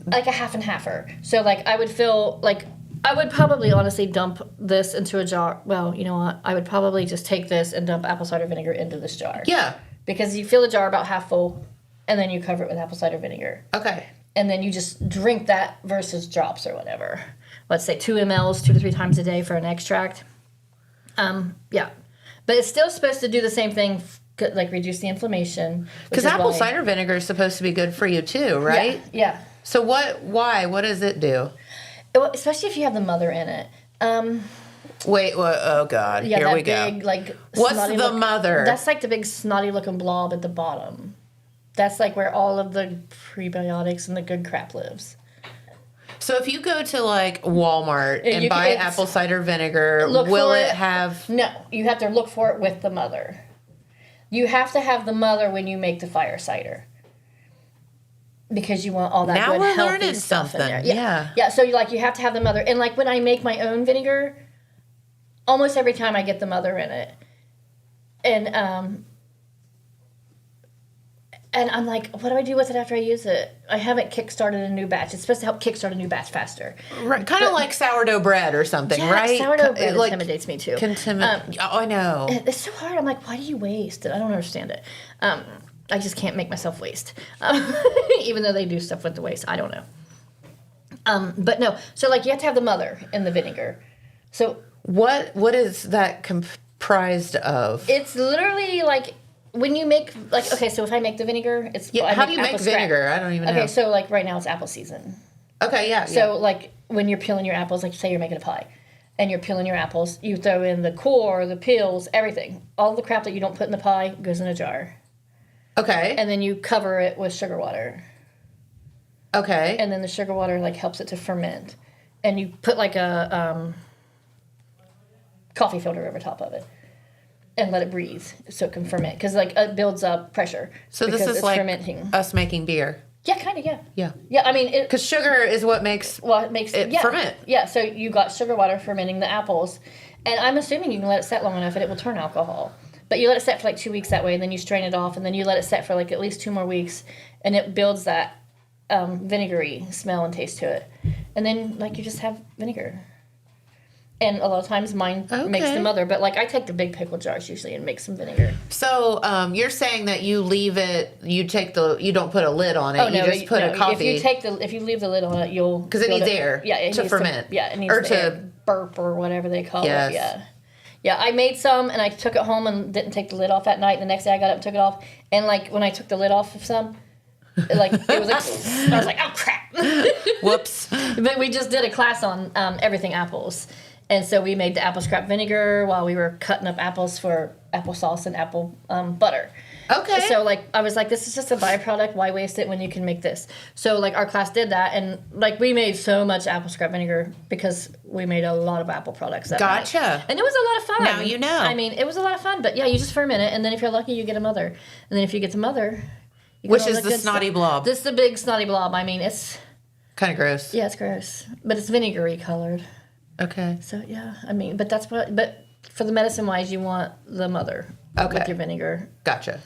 like a half and halfer. So like I would probably honestly dump this into a jar. Well, you know what? I would probably just take this and dump apple cider vinegar into this jar. Yeah. Because you fill the jar about half full, and then you cover it with apple cider vinegar. Okay. And then you just drink that versus drops or whatever. Let's say 2 mLs 2 to 3 times a day for an extract. Yeah. But it's still supposed to do the same thing, like reduce the inflammation. Because apple cider vinegar is supposed to be good for you too, right? Yeah. So why? What does it do? Especially if you have the mother in it. Wait, what? Oh God, yeah, here we big, go. Like, what's the mother? That's like the big snotty looking blob at the bottom. That's like where all of the prebiotics and the good crap lives. So if you go to like Walmart and buy apple cider vinegar, will it have... No, you have to look for it with the mother. You have to have the mother when you make the fire cider. Because you want all that now good healthy learning stuff something. in there. Yeah. So you have to have the mother. And like when I make my own vinegar, almost every time I get the mother in it. And I'm like, what do I do with it after I use it? I haven't kickstarted a new batch. It's supposed to help kickstart a new batch faster. Right, kind of like sourdough bread or something, right? Sourdough bread intimidates me too. Oh, I know. It's so hard. I'm like, why do you waste it? I don't understand it. I just can't make myself waste. Even though they do stuff with the waste. I don't know. But no. So like you have to have the mother in the vinegar. So what is that comprised of? It's literally like... When you make, like, okay, so if I make the vinegar, it's... Yeah, how do you make vinegar? I don't even know. Okay, so, like, right now it's apple season. Okay, yeah. So, like, when you're peeling your apples, like, say you're making a pie, and you're peeling your apples, you throw in the core, the peels, everything. All the crap that you don't put in the pie goes in a jar. Okay. And then you cover it with sugar water. Okay. And then the sugar water, like, helps it to ferment. And you put, like, a coffee filter over top of it. And let it breathe so it can ferment. Because, like, it builds up pressure. So this is like fermenting. Us making beer. Yeah, kind of, yeah. Yeah. Yeah, I mean... Because sugar is what makes it ferment. Yeah, so you got sugar water fermenting the apples. And I'm assuming you can let it set long enough and it will turn alcohol. But you let it set for, like, 2 weeks that way, and then you strain it off, and then you let it set for, like, at least 2 more weeks. And it builds that vinegary smell and taste to it. And then, like, you just have vinegar. And a lot of times mine makes the mother. But, like, I take the big pickle jars usually and make some vinegar. So, you're saying that you leave it, you don't put a lid on it. Oh, no, you just put a coffee. If you leave the lid on it, you'll... Because it needs air to ferment. It needs to burp or whatever they call it. Yeah. Yeah, I made some and I took it home and didn't take the lid off that night. The next day I got up and took it off. And, like, when I took the lid off of some... like it was like I was like, oh crap. Whoops. But we just did a class on everything apples. And so we made the apple scrap vinegar while we were cutting up apples for applesauce and apple butter. Okay. So, like, I was like, this is just a byproduct. Why waste it when you can make this? So, like, our class did that. And, like, we made so much apple scrap vinegar because we made a lot of apple products that Gotcha. night. And it was a lot of fun. Now you know. I mean, it was a lot of fun. But, yeah, you just ferment it. And then if you're lucky, you get a mother. And then if you get the mother... Which is the snotty blob. This is the big snotty blob. I mean, it's... kind of gross. Yeah, it's gross. But it's vinegary colored. Okay. So, yeah, I mean, but for the medicine-wise, you want the mother with your vinegar. Gotcha.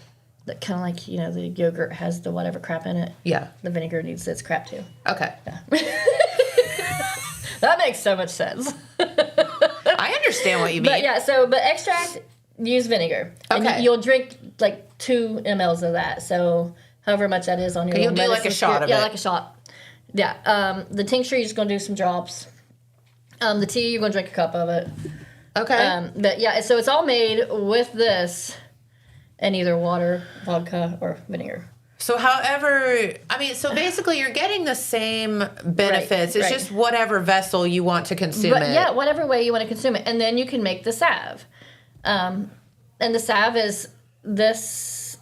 That kind of like, the yogurt has the whatever crap in it. Yeah. The vinegar needs its crap, too. Okay. Yeah. That makes so much sense. I understand what you mean. But, yeah, but extract, use vinegar. Okay. And you'll drink, like, 2 mLs of that, so however much that is on your You'll do, like, a shot of it. Yeah, like a shot. Yeah. The tincture, you're just going to do some drops. The tea, you're going to drink a cup of it. Okay. But yeah, so it's all made with this and either water, vodka, or vinegar. So so basically you're getting the same benefits. It's just whatever vessel you want to consume it. Yeah, whatever way you want to consume it. And then you can make the salve. And the salve is this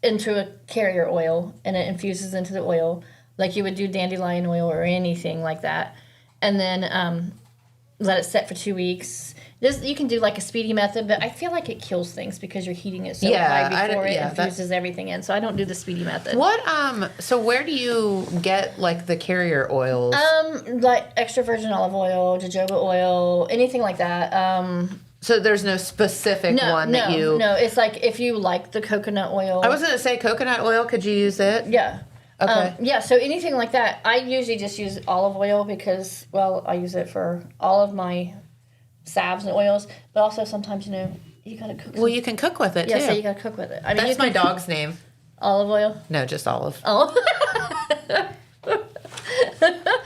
into a carrier oil, and it infuses into the oil like you would do dandelion oil or anything like that. And then... let it set for 2 weeks. You can do like a speedy method, but I feel like it kills things because you're heating it so high before it infuses everything in. So I don't do the speedy method. So where do you get like the carrier oils? Like extra virgin olive oil, jojoba oil, anything like that. So there's no specific one that you... No, it's like if you like the coconut oil. I was going to say coconut oil, could you use it? Yeah. Okay. Yeah, so anything like that. I usually just use olive oil because, I use it for all of my salves and oils, but also sometimes, you got to cook. Well, you can cook with it, too. Yeah, so you got to cook with it. I mean, that's my dog's name. Olive oil? No, just olive. Oh. That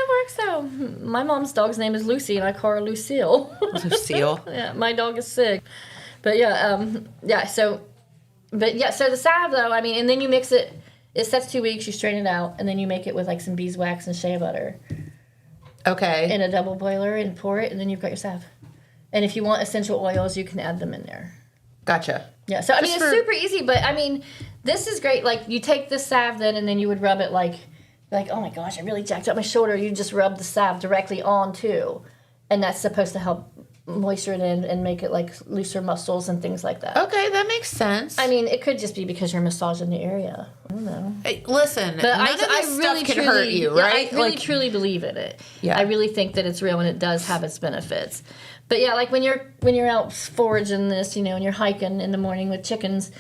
works out. My mom's dog's name is Lucy, and I call her Lucille. Lucille. Yeah, my dog is sick. But so the salve though, I mean, and then you mix it. It sets 2 weeks. You strain it out, and then you make it with like some beeswax and shea butter. Okay. In a double boiler and pour it, and then you've got your salve. And if you want essential oils, you can add them in there. Gotcha. Yeah. So I mean, it's super easy, but I mean, this is great. Like you take this salve then, and then you would rub it like, oh my gosh, I really jacked up my shoulder. You just rub the salve directly onto, and that's supposed to help moisture it in and make it like looser muscles and things like that. Okay, that makes sense. I mean, it could just be because you're massaging the area. I don't know. Hey, listen, but none of this stuff can hurt you, right? I really truly believe in it. Yeah. I really think that it's real and it does have its benefits. But yeah, like when you're out foraging this, and you're hiking in the morning with chickens,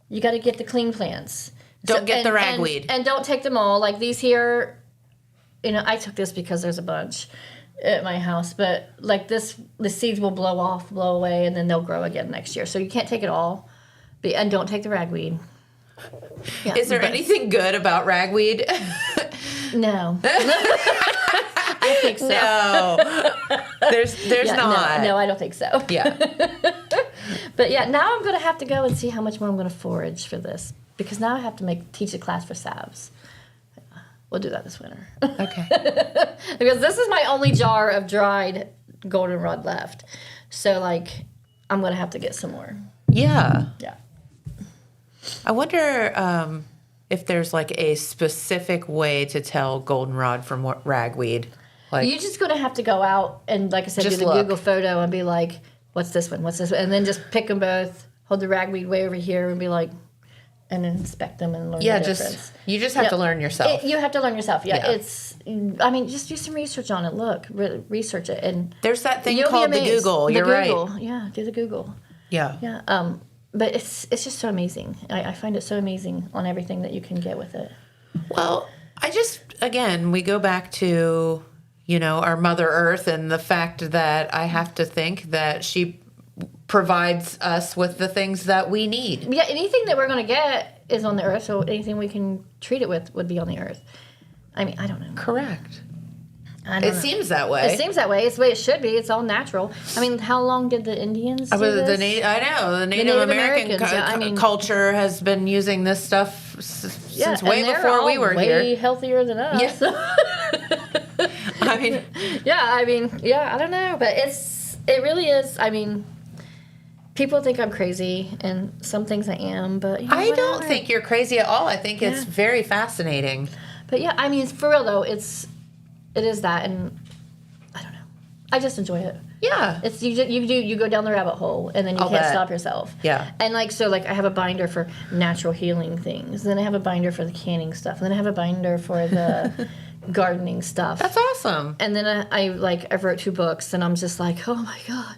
you got to get the clean plants. Don't get the ragweed. And don't take them all. Like these here, I took this because there's a bunch at my house, but like the seeds will blow away, and then they'll grow again next year. So you can't take it all. And don't take the ragweed. Yeah, is there anything good about ragweed? No. I think so. No. There's not. No, I don't think so. Yeah. But yeah, now I'm going to have to go and see how much more I'm going to forage for this, because now I have to teach a class for salves. We'll do that this winter. Okay. Because this is my only jar of dried goldenrod left. So like, I'm going to have to get some more. Yeah. Yeah. I wonder if there's like a specific way to tell goldenrod from ragweed. Like, you're just going to have to go out and, like I said, do the look. Google photo and be like, what's this one? What's this one? And then just pick them both, hold the ragweed way over here and be like, and inspect them and learn the difference. You just have to learn yourself. You have to learn yourself. Yeah. Just do some research on it. Look, research it. And there's that thing called the Google. You're right. Yeah, do the Google. Yeah. Yeah. But it's just so amazing. I find it so amazing on everything that you can get with it. Well, we go back to, our Mother Earth and the fact that I have to think that she provides us with the things that we need. Yeah, anything that we're going to get is on the earth, so anything we can treat it with would be on the earth. I mean, I don't know. Correct. It seems that way. It seems that way. It's the way it should be. It's all natural. I mean, how long did the Indians do this? The Native American culture has been using this stuff since way before we were here. Way healthier than us. Yeah. I don't know, but it really is. I mean, people think I'm crazy, and some things I am, but I don't think you're crazy at all. I think it's very fascinating. But yeah, I mean, for real though, it is that, and I don't know. I just enjoy it. Yeah. It's you go down the rabbit hole, and then you can't stop yourself. Yeah. And I have a binder for natural healing things. Then I have a binder for the canning stuff. And then I have a binder for the gardening stuff. That's awesome. And then I wrote 2 books, and I'm just like, oh my God.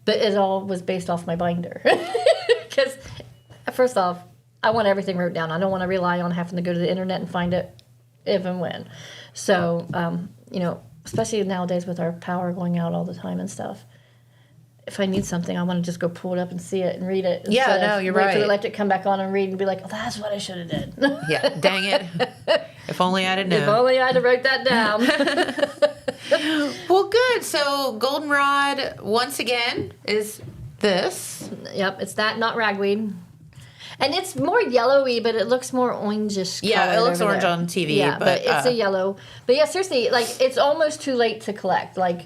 But it all was based off my binder. Because first off, I want everything wrote down. I don't want to rely on having to go to the internet and find it if and when. So, especially nowadays with our power going out all the time and stuff. If I need something, I want to just go pull it up and see it and read it. Yeah, no, you're right. Wait for the electric come back on and read and be like, oh, that's what I should have did. Yeah, dang it. If only I'd have known. If only I'd have wrote that down. Well, good. So goldenrod, once again, is this. Yep, it's that, not ragweed. And it's more yellowy, but it looks more orangish. Yeah, it looks orange on TV. Yeah, but it's a yellow. But yeah, seriously, like, it's almost too late to collect. Like,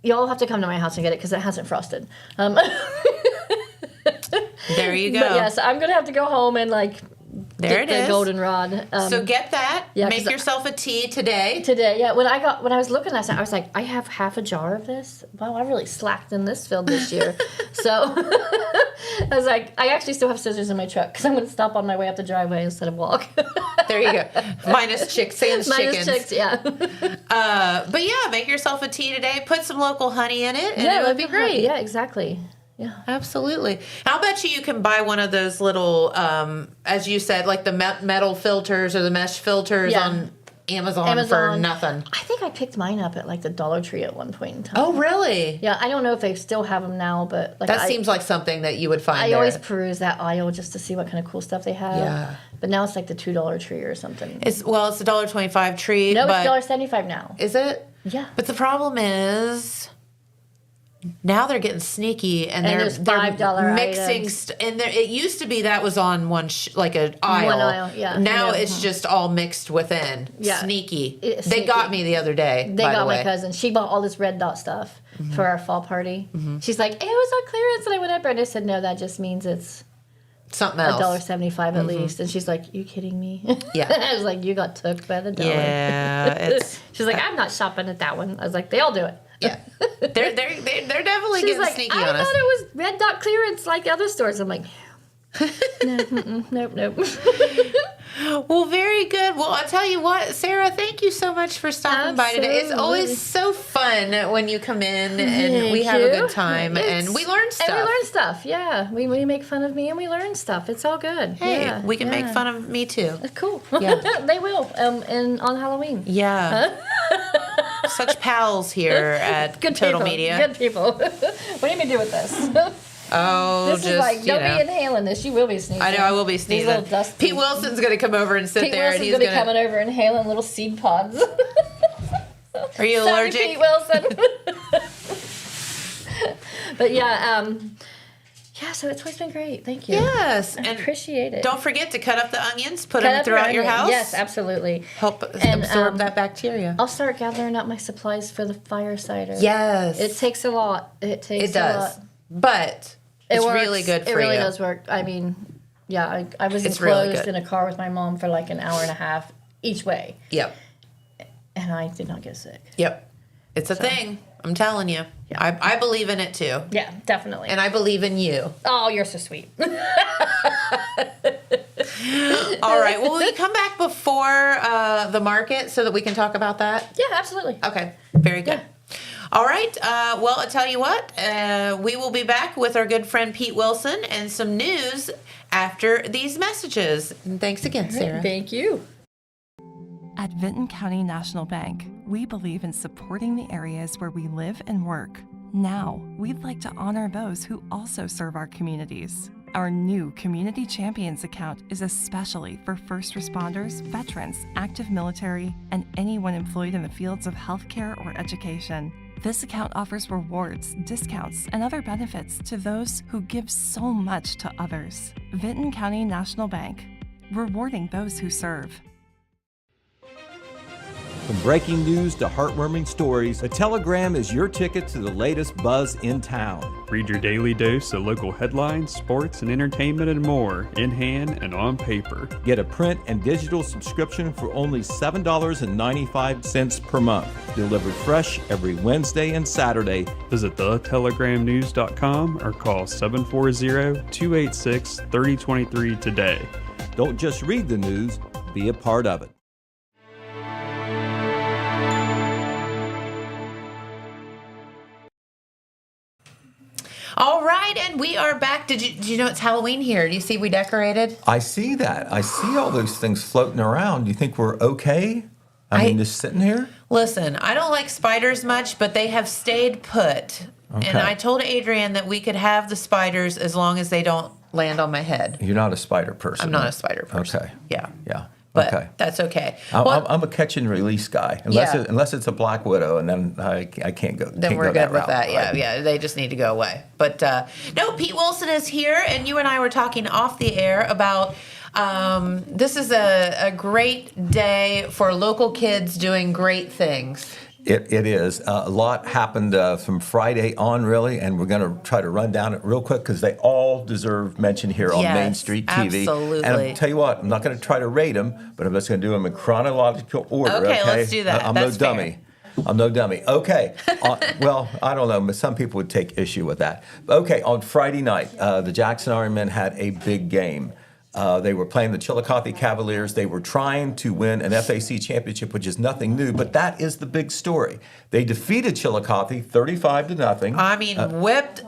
y'all have to come to my house and get it because it hasn't frosted. There you go. But yeah, so I'm going to have to go home and, get the goldenrod. So get that. Yeah, make yourself a tea today. Yeah. When I was looking last night, I was like, I have half a jar of this. Wow, I really slacked in this field this year. So I was like, I actually still have scissors in my truck because I'm going to stop on my way up the driveway instead of walk. There you go. Minus chickens. Chicks, yeah. But yeah, make yourself a tea today. Put some local honey in it, and it would be great. Yeah, exactly. Yeah, absolutely. I'll bet you can buy one of those little, as you said, like the metal filters or the mesh filters Amazon for nothing. I think I picked mine up at like the Dollar Tree at one point in time. Oh, really? Yeah, I don't know if they still have them now, but like that seems like something that you would find. I always peruse that aisle just to see what kind of cool stuff they have. Yeah. But now it's like the $2 tree or something. It's a $1.25 tree. No, it's $1.75 now. Is it? Yeah. But the problem is, now they're getting sneaky and they're $5 mixing. And it used to be that was on one like an aisle. One aisle, yeah. Now it's just all mixed within. Yeah. Sneaky. They got me the other day. They got my cousin. She bought all this red dot stuff for our fall party. She's like, it was on clearance, and I went up there and I said, no, that just means it's something else. $1.75 at least. And she's like, you kidding me? Yeah. I was like, you got took by the dollar. Yeah. She's like, I'm not shopping at that one. I was like, they all do it. Yeah. They're definitely She's getting like, sneaky on us. I thought it was red dot clearance like other stores. I'm like, no, nope. Well, very good. Well, I'll tell you what, Sarah, thank you so much for stopping by today. It's always so fun when you come in and we have a good time and we learn stuff. And we learn stuff, yeah. We make fun of me and we learn stuff. It's all good. Hey, we can make fun of me too. Cool. Yeah. They will and on Halloween. Yeah. Such pals here at Total Media. Good people. What do you mean do with this? Oh, this is like, don't be inhaling this. You will be sneezing. I know, I will be sneezing. These little dust Pete Wilson's going to come over and sit there. And he's going to be coming over and inhaling little seed pods. Are you allergic? Pete Wilson. But yeah, so it's always been great. Thank you. Yes. I appreciate it. Don't forget to cut up the onions, put them throughout your house. Yes, absolutely. Help absorb that bacteria. I'll start gathering up my supplies for the fire cider. Yes. It takes a lot. It does. A lot. But it's really good for you. It really does work. I mean, yeah, I was enclosed in a car with my mom for like an hour and a half each way. Yep. And I did not get sick. Yep. It's a thing. I'm telling you. Yeah. I believe in it too. Yeah, definitely. And I believe in you. Oh, you're so sweet. All right. Well, will you come back before the market so that we can talk about that? Yeah, absolutely. Okay. Very good. Yeah. All right. Well, I'll tell you what. We will be back with our good friend Pete Wilson and some news after these messages. And thanks again, Sarah. Thank you. At Vinton County National Bank, we believe in supporting the areas where we live and work. Now, we'd like to honor those who also serve our communities. Our new Community Champions account is especially for first responders, veterans, active military, and anyone employed in the fields of healthcare or education. This account offers rewards, discounts, and other benefits to those who give so much to others. Vinton County National Bank, rewarding those who serve. From breaking news to heartwarming stories, a telegram is your ticket to the latest buzz in town. Read your daily dose of local headlines, sports, and entertainment and more, in hand and on paper. Get a print and digital subscription for only $7.95 per month. Delivered fresh every Wednesday and Saturday. Visit thetelegrammnews.com or call 740-286-3023 today. Don't just read the news, be a part of it. All right, and we are back. Did you know it's Halloween here? Do you see we decorated? I see that. I see all those things floating around. Do you think we're okay? I mean, just sitting here? Listen, I don't like spiders much, but they have stayed put. Okay. And I told Adrienne that we could have the spiders as long as they don't land on my head. You're not a spider person. I'm not a spider person. Okay. Yeah. Yeah. But that's okay. I'm a catch and release guy, unless it's a black widow, and then I can't go. Then we're good with that. Yeah, yeah. They just need to go away. But no, Pete Wilson is here, and you and I were talking off the air about this is a great day for local kids doing great things. It is. A lot happened from Friday on, really, and we're going to try to run down it real quick because they all deserve mention here on Main Street TV. Absolutely. And I'll tell you what, I'm not going to try to rate them, but I'm just going to do them in chronological order. Okay, let's do that. I'm That's no dummy. I'm no dummy. Okay. Well, I don't know, but some people would take issue with that. Okay, on Friday night, the Jackson Army men had a big game. They were playing the Chillicothe Cavaliers. They were trying to win an FAC championship, which is nothing new, but that is the big story. They defeated Chillicothe 35-0. I mean, whipped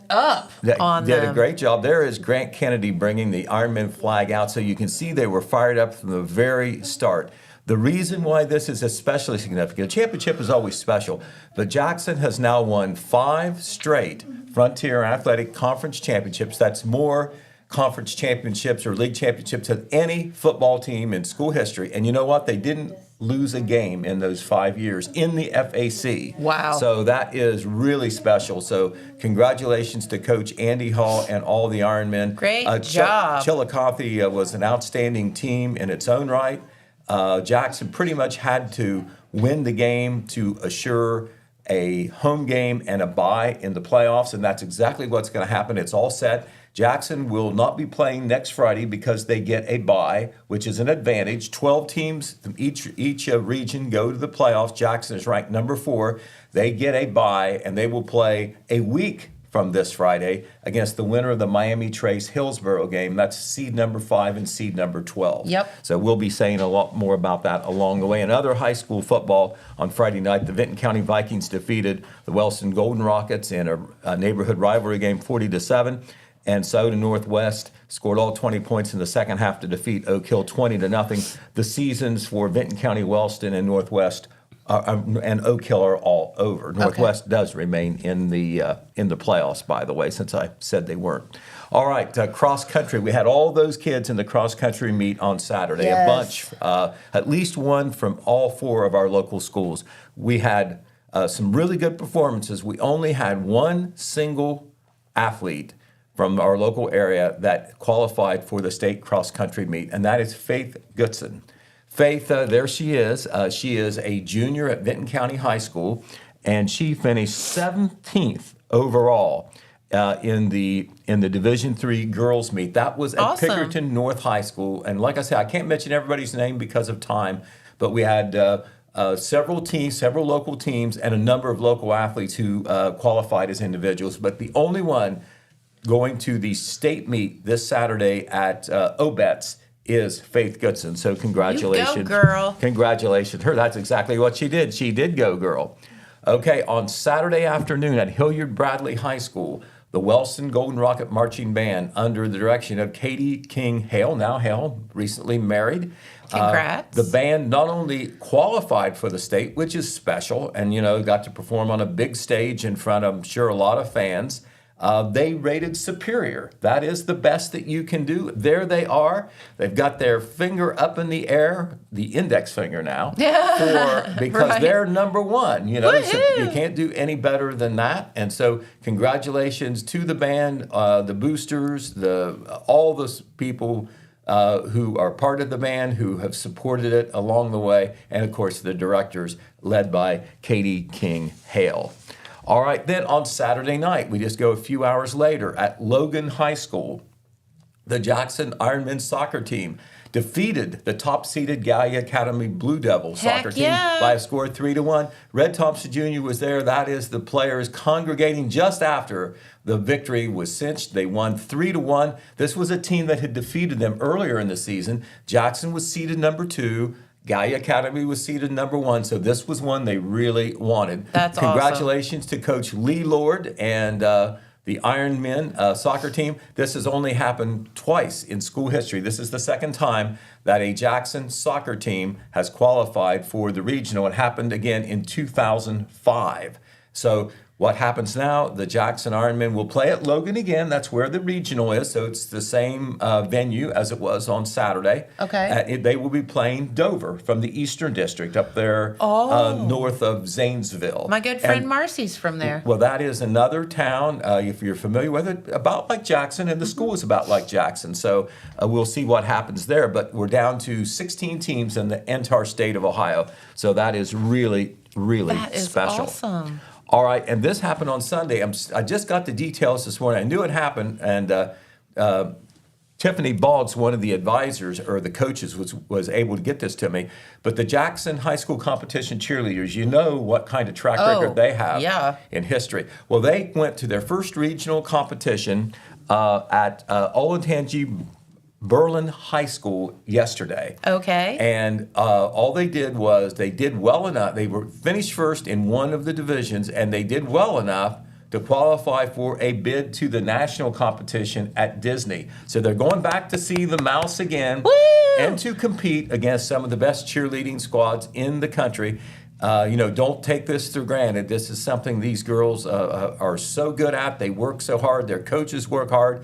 up on them. Did a great job. There is Grant Kennedy bringing the Ironman flag out, so you can see they were fired up from the very start. The reason why this is especially significant, the championship is always special, but Jackson has now won 5 straight Frontier Athletic Conference championships. That's more conference championships or league championships than any football team in school history. And you know what? They didn't lose a game in those 5 years in the FAC. Wow. So that is really special. So congratulations to Coach Andy Hall and all the Ironmen. Great job. Chillicothe was an outstanding team in its own right. Jackson pretty much had to win the game to assure a home game and a bye in the playoffs, and that's exactly what's going to happen. It's all set. Jackson will not be playing next Friday because they get a bye, which is an advantage. 12 teams from each region go to the playoffs. Jackson is ranked number 4. They get a bye, and they will play a week from this Friday against the winner of the Miami Trace Hillsborough game. That's seed number 5 and seed number 12. Yep. So we'll be saying a lot more about that along the way. In other high school football, on Friday night, the Vinton County Vikings defeated the Wellston Golden Rockets in a neighborhood rivalry game 40-7. And Soda Northwest scored all 20 points in the second half to defeat Oak Hill 20-0. The seasons for Vinton County, Wellston, and Northwest and Oak Hill are all over. Northwest does remain in the playoffs, by the way, since I said they weren't. All right, cross country. We had all those kids in the cross country meet on Saturday. Yes. A bunch, at least one from all 4 of our local schools. We had some really good performances. We only had one single athlete from our local area that qualified for the state cross country meet, and that is Faith Goodson. Faith, there she is. She is a junior at Vinton County High School, and she finished 17th overall in the Division III girls meet. That was at Awesome. Pickerton North High School, and like I said, I can't mention everybody's name because of time, but we had several teams, several local teams, and a number of local athletes who qualified as individuals. But the only one going to the state meet this Saturday at Obetz is Faith Goodson. So congratulations. You go, girl. Congratulations. Her, that's exactly what she did. She did go, girl. Okay, on Saturday afternoon at Hilliard Bradley High School, the Wellston Golden Rocket Marching Band, under the direction of Katie King Hale, now Hale, recently married. Congrats. The band not only qualified for the state, which is special, and, got to perform on a big stage in front of, I'm sure, a lot of fans. They rated superior. That is the best that you can do. There they are. They've got their finger up in the air, the index finger now, because Right. they're number 1. So Woohoo! you can't do any better than that. And so congratulations to the band, the boosters, all the people who are part of the band, who have supported it along the way, and of course the directors led by Katie King Hale. All right, then on Saturday night, we just go a few hours later at Logan High School. The Jackson Ironmen soccer team defeated the top-seeded Gallia Academy Blue Devils soccer team by a score of 3-1. Red Thompson Jr. was there. That is the players congregating just after the victory was cinched. They won 3-1. This was a team that had defeated them earlier in the season. Jackson was seeded number 2. Gallia Academy was seeded number 1, so this was one they really wanted. That's Congratulations to Coach Lee Lord and the Ironmen soccer team. This has only happened twice in school history. This is the second time that a Jackson soccer team has qualified for the regional. It happened again in 2005. So what happens now, the Jackson Ironmen will play at Logan again. That's where the regional is, so it's the same venue as it was on Saturday. Okay. They will be playing Dover from the Eastern District up there north of Zanesville. My good friend Marcy's from there. Well, that is another town, if you're familiar with it, about like Jackson, and the school is about like Jackson. So we'll see what happens there. But we're down to 16 teams in the entire state of Ohio. So that is really, really That is special. awesome. All right, and this happened on Sunday. I just got the details this morning. I knew it happened, and Tiffany Boggs, one of the advisors or the coaches, was able to get this to me. But the Jackson High School competition cheerleaders, you know what kind of track record they have in history. Well, they went to their first regional competition at Olentangy Berlin High School yesterday. Okay. And all they did was they did well enough. They were finished first in one of the divisions, and they did well enough to qualify for a bid to the national competition at Disney. So they're going back to see the mouse again. Woo! and to compete against some of the best cheerleading squads in the country. Don't take this for granted. This is something these girls are so good at. They work so hard. Their coaches work hard.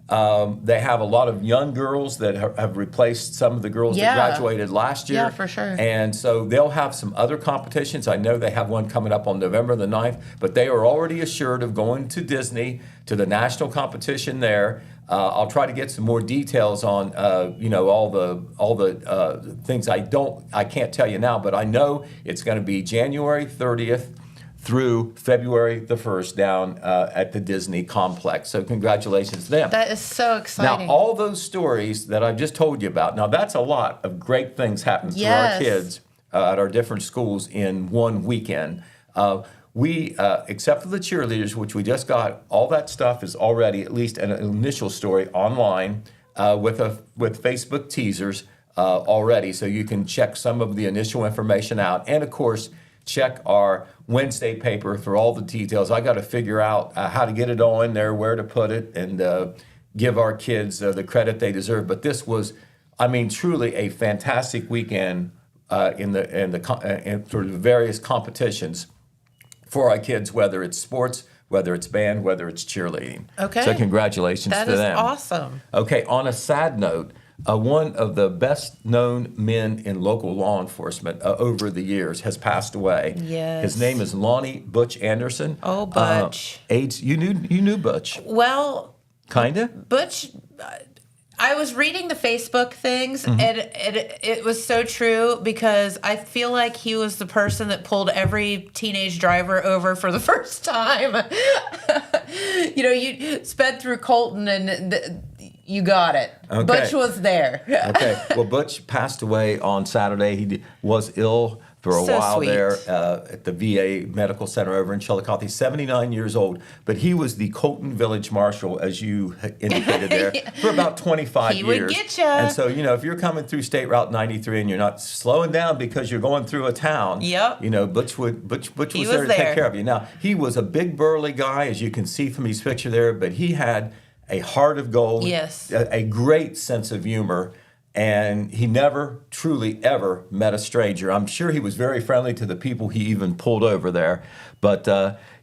They have a lot of young girls that have replaced some of the girls that graduated last year. Yeah, for sure. And so they'll have some other competitions. I know they have one coming up on November the 9th, but they are already assured of going to Disney, to the national competition there. I'll try to get some more details on, all the things I can't tell you now, but I know it's going to be January 30th through February the 1st down at the Disney complex. So congratulations to them. That is so exciting. Now, all those stories that I've just told you about, now that's a lot of great things happening to our kids at our different schools in one weekend. We, except for the cheerleaders, which we just got, all that stuff is already at least an initial story online with Facebook teasers already. So you can check some of the initial information out. And of course, check our Wednesday paper for all the details. I got to figure out how to get it all in there, where to put it, and give our kids the credit they deserve. But this was, truly a fantastic weekend in sort of various competitions for our kids, whether it's sports, whether it's band, whether it's cheerleading. Okay. So congratulations to them. That is awesome. Okay, on a sad note, one of the best-known men in local law enforcement over the years has passed away. Yes. His name is Lonnie Butch Anderson. Oh, Butch. You knew Butch. Well, Kinda? Butch, I was reading the Facebook things, Mm-hmm. and it was so true because I feel like he was the person that pulled every teenage driver over for the first time. You sped through Colton and you got it. Okay. Butch was there. Okay. Well, Butch passed away on Saturday. He was ill for a So while sweet. there at the VA Medical Center over in Chillicothe, 79 years old. But he was the Colton Village Marshal, as you indicated there, for about 25 He years. would get ya. And so, if you're coming through State Route 93 and you're not slowing down because you're going through a town, Yep. Butch was He there was to take there. care of you. Now, he was a big burly guy, as you can see from his picture there, but he had a heart of gold, Yes. a great sense of humor, and he never truly ever met a stranger. I'm sure he was very friendly to the people he even pulled over there, but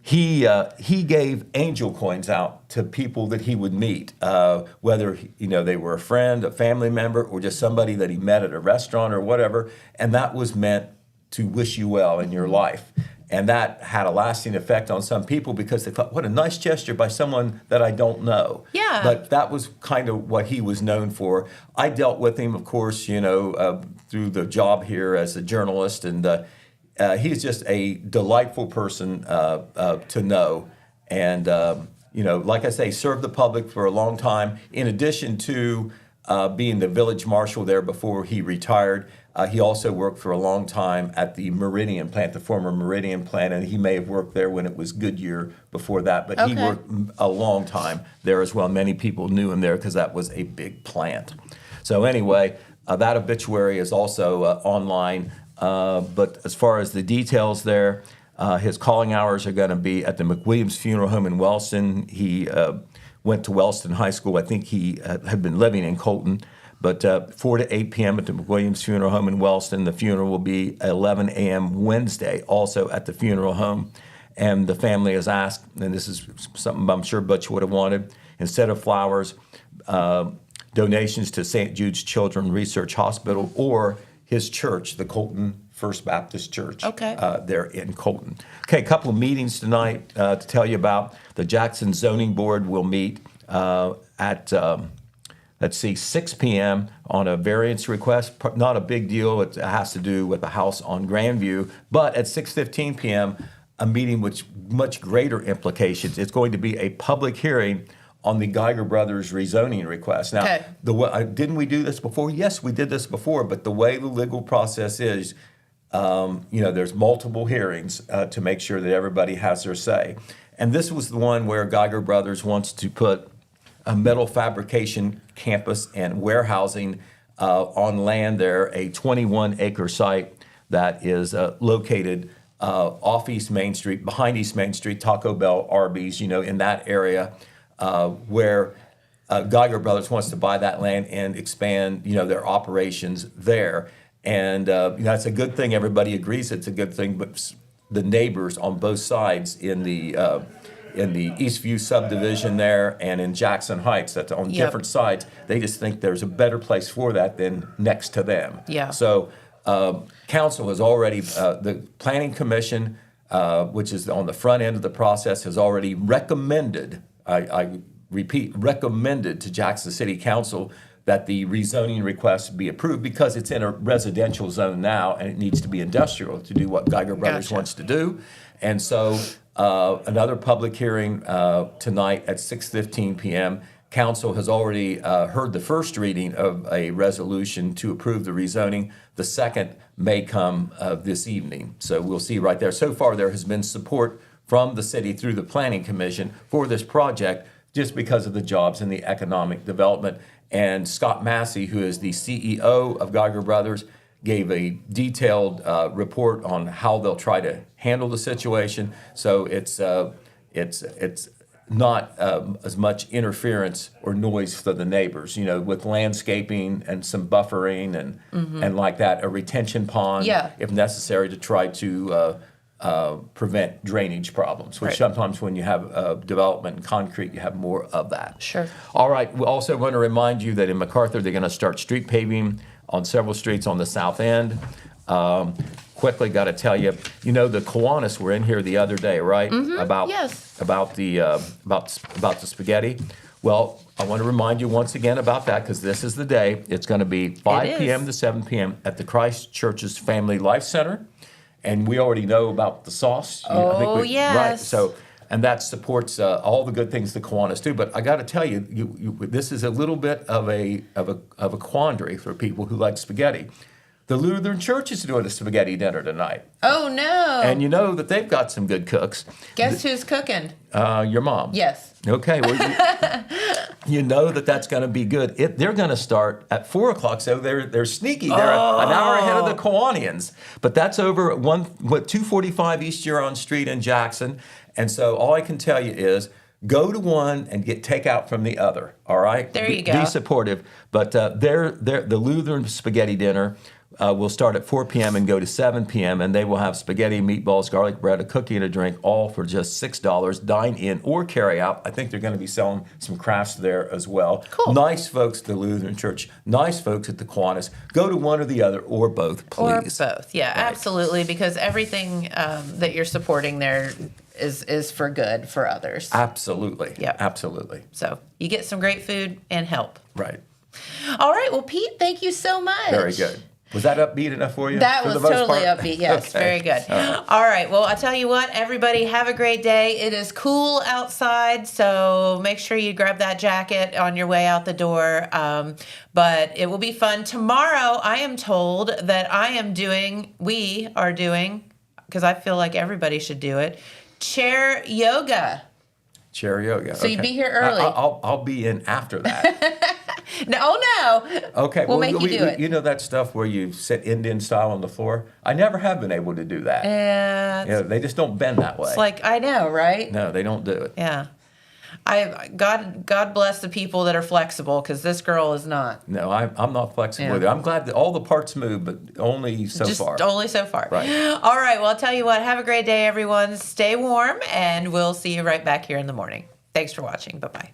he gave angel coins out to people that he would meet, whether they were a friend, a family member, or just somebody that he met at a restaurant or whatever, and that was meant to wish you well in your life. And that had a lasting effect on some people because they thought, what a nice gesture by someone that I don't know. Yeah. But that was kind of what he was known for. I dealt with him, of course, through the job here as a journalist. And he's just a delightful person to know. And, like I say, served the public for a long time. In addition to being the village marshal there before he retired, he also worked for a long time at the Meridian plant, the former Meridian plant, and he may have worked there when it was Goodyear before that, but he worked a long time there as well. Many people knew him there because that was a big plant. So anyway, that obituary is also online, but as far as the details there, his calling hours are going to be at the McWilliams Funeral Home in Wellston. He went to Wellston High School. I think he had been living in Colton. But 4 to 8 p.m. at the McWilliams Funeral Home in Wellston. The funeral will be 11 a.m. Wednesday, also at the funeral home. And the family has asked, and this is something I'm sure Butch would have wanted, instead of flowers, donations to St. Jude's Children's Research Hospital or his church, the Colton First Baptist Church, there in Colton. Okay, a couple of meetings tonight to tell you about. The Jackson Zoning Board will meet at 6 p.m. on a variance request. Not a big deal. It has to do with a house on Grandview. But at 6:15 p.m., a meeting with much greater implications. It's going to be a public hearing on the Geiger Brothers rezoning request. Now, didn't we do this before? Yes, we did this before. But the way the legal process is, there's multiple hearings to make sure that everybody has their say. And this was the one where Geiger Brothers wants to put a metal fabrication campus and warehousing on land there, a 21-acre site that is located off East Main Street, behind East Main Street, Taco Bell, Arby's, in that area where Geiger Brothers wants to buy that land and expand, their operations there. And that's a good thing. Everybody agrees it's a good thing, but the neighbors on both sides in the Eastview subdivision there and in Jackson Heights, that's on different sides, they just think there's a better place for that than next to them. Yeah. So council has already, the Planning Commission, which is on the front end of the process, has already recommended, I repeat, recommended to Jackson City Council that the rezoning request be approved because it's in a residential zone now and it needs to be industrial to do what Geiger Brothers wants to do. And so another public hearing tonight at 6:15 p.m. Council has already heard the first reading of a resolution to approve the rezoning. The second may come this evening. So we'll see right there. So far, there has been support from the city through the Planning Commission for this project just because of the jobs and the economic development. And Scott Massey, who is the CEO of Geiger Brothers, gave a detailed report on how they'll try to handle the situation. So it's not as much interference or noise for the neighbors, with landscaping and some buffering and like that, a retention pond, if necessary, to try to prevent drainage problems, which sometimes when you have development in concrete, you have more of that. Sure. All right. We also want to remind you that in MacArthur, they're going to start street paving on several streets on the south end. Quickly, got to tell you, the Kiwanis were in here the other day, right? About the spaghetti. Well, I want to remind you once again about that because this is the day. It's going to be 5 p.m. to 7 p.m. at the Christ Church's Family Life Center. And we already know about the sauce. Yes. Right. So, and that supports all the good things the Kiwanis do. But I got to tell you, this is a little bit of a quandary for people who like spaghetti. The Lutheran Church is doing a spaghetti dinner tonight. Oh, no. And you know that they've got some good cooks. Guess who's cooking? Your mom. Yes. Okay. Well, you know that's going to be good. They're going to start at 4 o'clock, so they're sneaky. They're an hour ahead of the Kiwanians. But that's over at 245 East Huron Street in Jackson. And so all I can tell you is go to one and get takeout from the other. All right. There you go. Be supportive. But the Lutheran spaghetti dinner will start at 4 p.m. and go to 7 p.m. and they will have spaghetti, meatballs, garlic bread, a cookie, and a drink, all for just $6. Dine in or carry out. I think they're going to be selling some crafts there as well. Cool. Nice folks at the Lutheran Church. Nice folks at the Kiwanis. Go to one or the other or both, please. Or both. Yeah, right. Absolutely. Because everything that you're supporting there is for good for others. Absolutely. Yeah. Absolutely. So you get some great food and help. Right. All right. Well, Pete, thank you so much. Very good. Was that upbeat enough for you? That was totally upbeat, yes. Okay. Very good. All right. Well, I'll tell you what, everybody, have a great day. It is cool outside, so make sure you grab that jacket on your way out the door. But it will be fun. Tomorrow, I am told that we are doing, because I feel like everybody should do it, chair yoga. Chair yoga. So you'd be here early. I'll be in after that. No. Okay. We'll make you do it. You know that stuff where you sit Indian style on the floor? I never have been able to do that. Yeah. They just don't bend that way. It's like, I know, right? No, they don't do it. Yeah. God bless the people that are flexible, because this girl is not. No, I'm not flexible either. I'm glad that all the parts move, but only so far. Just only so far. Right. All right. Well, I'll tell you what. Have a great day, everyone. Stay warm, and we'll see you right back here in the morning. Thanks for watching. Bye-bye.